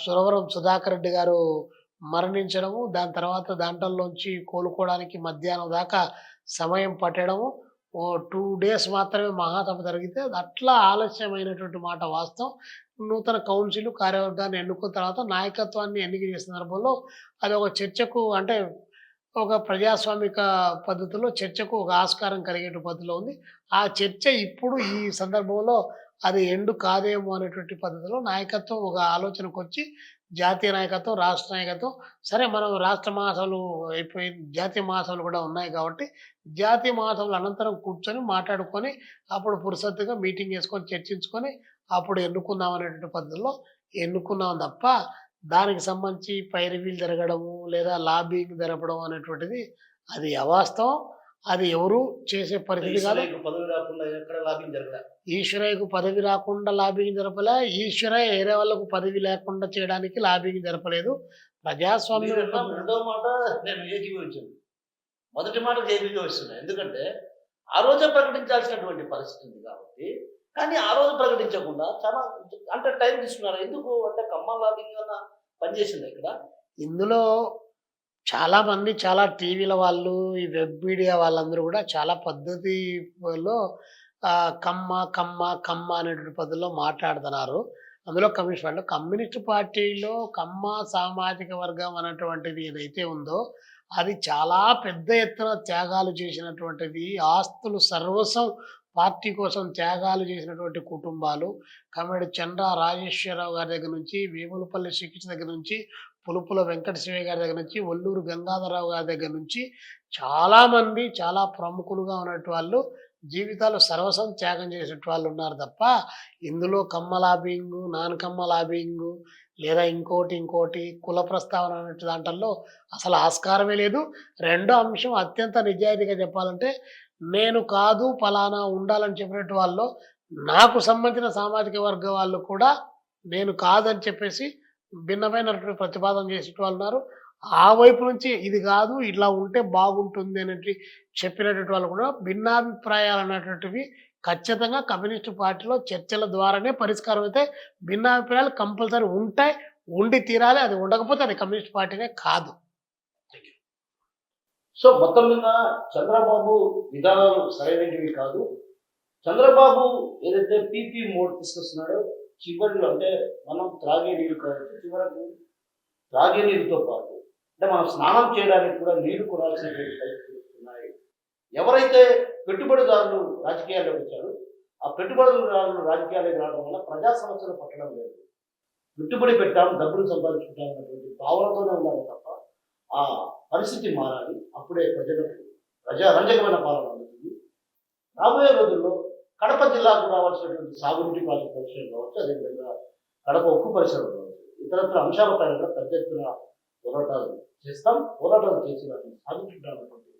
సురవరం సుధాకర్ రెడ్డి గారు మరణించడము, దాని తర్వాత దాంట్లోంచి కోలుకోవడానికి మధ్యాహ్నం దాకా సమయం పట్టడము, 2 డేస్ మాత్రమే మహాసభ జరిగితే అట్లా ఆలస్యమైనటువంటి మాట వాస్తవం. నూతన కౌన్సిల్ కార్యవర్గాన్ని ఎన్నుకున్న తర్వాత నాయకత్వాన్ని ఎన్నిక చేసిన సందర్భంలో అది ఒక చర్చకు, అంటే ఒక ప్రజాస్వామిక పద్ధతిలో చర్చకు ఒక ఆస్కారం కలిగే పద్ధతిలో ఉంది. ఆ చర్చ ఇప్పుడు ఈ సందర్భంలో అది ఎండ్ కాదేమో అనేటువంటి పద్ధతిలో నాయకత్వం ఒక ఆలోచనకు వచ్చి, జాతీయ నాయకత్వం, రాష్ట్ర నాయకత్వం, సరే మనం రాష్ట్ర మహాసభలు అయిపోయింది, జాతీయ మహాసభలు కూడా ఉన్నాయి కాబట్టి జాతీయ మహాసభల అనంతరం కూర్చొని మాట్లాడుకొని అప్పుడు పురుసత్తుగా మీటింగ్ చేసుకొని చర్చించుకొని అప్పుడు ఎన్నుకుందాం అనేటువంటి పద్ధతిలో ఎన్నుకున్నాం తప్ప, దానికి సంబంధించి పైరవీలు జరగడము లేదా లాబింగ్ జరపడం అనేటువంటిది అది అవాస్తవం. అది ఎవరు చేసే పరిస్థితి కాదు. పదవి రాకుండా ఎక్కడ లాబింగ్ జరగలే. ఈశ్వరయ్యకు పదవి రాకుండా లాబింగ్ జరపలే. ఈశ్వరయ్య వేరే వాళ్ళకు పదవి లేకుండా చేయడానికి లాబింగ్ జరపలేదు. ప్రజాస్వామ్యం రెండో మాట నేను ఏకీభవించాను, మొదటి మాట ఏకీభవిస్తున్నాను. ఎందుకంటే ఆ రోజే ప్రకటించాల్సినటువంటి పరిస్థితి ఉంది కాబట్టి, కానీ ఆ రోజు ప్రకటించకుండా చాలా అంటే టైం తీసుకున్నారు. ఎందుకు అంటే కమ్మ లాబింగ్ అన్న పనిచేసింది ఇక్కడ. ఇందులో చాలామంది, చాలా టీవీల వాళ్ళు, ఈ వెబ్ మీడియా వాళ్ళందరూ కూడా చాలా పద్ధతిలో కమ్మ కమ్మ కమ్మ అనేటువంటి పద్ధతిలో మాట్లాడుతున్నారు. అందులో కమ్యూనిస్ట్ పార్టీలో కమ్మ సామాజిక వర్గం అనేటువంటిది ఏదైతే ఉందో అది చాలా పెద్ద ఎత్తున త్యాగాలు చేసినటువంటిది. ఆస్తులు సర్వస్వం పార్టీ కోసం త్యాగాలు చేసినటువంటి కుటుంబాలు. కమ్మడి చండ్ర రాజేశ్వరరావు గారి దగ్గర నుంచి, వేములపల్లి శ్రీకృష్ణ దగ్గర నుంచి, పులుపుల వెంకట శివయ్య గారి దగ్గర నుంచి, ఒల్లూరు గంగాధరరావు గారి దగ్గర నుంచి చాలామంది చాలా ప్రముఖులుగా ఉన్నటువంటి వాళ్ళు జీవితాలు సర్వస్వం త్యాగం చేసేటి వాళ్ళు ఉన్నారు తప్ప, ఇందులో కమ్మ లాబింగు, నాన్ కమ్మ లాబింగు లేదా ఇంకోటి కుల ప్రస్తావన అనే దాంట్లో అసలు ఆస్కారమే లేదు. రెండో అంశం అత్యంత నిజాయితీగా చెప్పాలంటే, నేను కాదు ఫలానా ఉండాలని చెప్పినట్టు వాళ్ళు నాకు సంబంధించిన సామాజిక వర్గ వాళ్ళు కూడా నేను కాదని చెప్పేసి భిన్నమైనటువంటి ప్రతిపాదన చేసేటి వాళ్ళు ఉన్నారు. ఆ వైపు నుంచి ఇది కాదు ఇట్లా ఉంటే బాగుంటుంది అనేటి చెప్పినటువంటి వాళ్ళు కూడా భిన్నాభిప్రాయాలు అనేటువంటివి ఖచ్చితంగా కమ్యూనిస్టు పార్టీలో చర్చల ద్వారానే పరిష్కారం అయితే. భిన్నాభిప్రాయాలు కంపల్సరీ ఉంటాయి, ఉండి తీరాలి. అది ఉండకపోతే అది కమ్యూనిస్ట్ పార్టీనే కాదు. సో మొత్తం మీద చంద్రబాబు విధానాలు సరైనవి కాదు. చంద్రబాబు ఏదైతే పీపీ మోడ్ తీసుకొస్తున్నాడో చివరిలో, అంటే మనం త్రాగే నీరు కాబట్టి చివరకు త్రాగే నీరుతో పాటు అంటే మనం స్నానం చేయడానికి కూడా నీరు కొనాల్సిన పరిస్థితులు ఉన్నాయి. ఎవరైతే పెట్టుబడిదారులు రాజకీయాల్లోకి వచ్చారో ఆ పెట్టుబడిదారులు రాజకీయాల్లోకి రావడం వల్ల ప్రజా సమస్యలు పట్టడం లేదు. పెట్టుబడి పెట్టాం, డబ్బులు సంపాదించుకుంటాం అన్నటువంటి భావనతోనే ఉన్నారు తప్ప ఆ పరిస్థితి మారాలి. అప్పుడే ప్రజలకు ప్రజారంజకమైన పాలన అందుతుంది. రాబోయే రోజుల్లో కడప జిల్లాకు రావాల్సినటువంటి సాగునీటి ప్రాజెక్టు విషయం కావచ్చు, అదేవిధంగా కడప ఉక్కు పరిశ్రమ కావచ్చు, ఇతరత్ర అంశాలపైన కూడా పెద్ద ఎత్తున పోరాటాలు చేస్తాం. పోరాటాలు చేసి వాటిని సాధించుకుంటామన్నటువంటి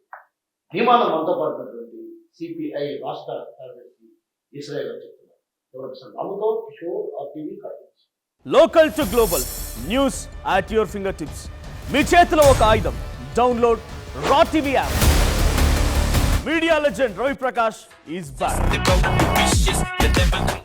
ధీమానం మనతో పాటున్నటువంటి సిపిఐ రాష్ట్ర కార్యదర్శి ఈశ్వరయ్య గారు చెప్తున్నారు. ఎవరు నమ్ముతో కిషోర్ ఆర్టీవీ కార్యదర్శి. Local to global news at your fingertips. మీ చేతిలో ఒక ఆయుధం. Download R TV app. Media legend Ravi Prakash is back.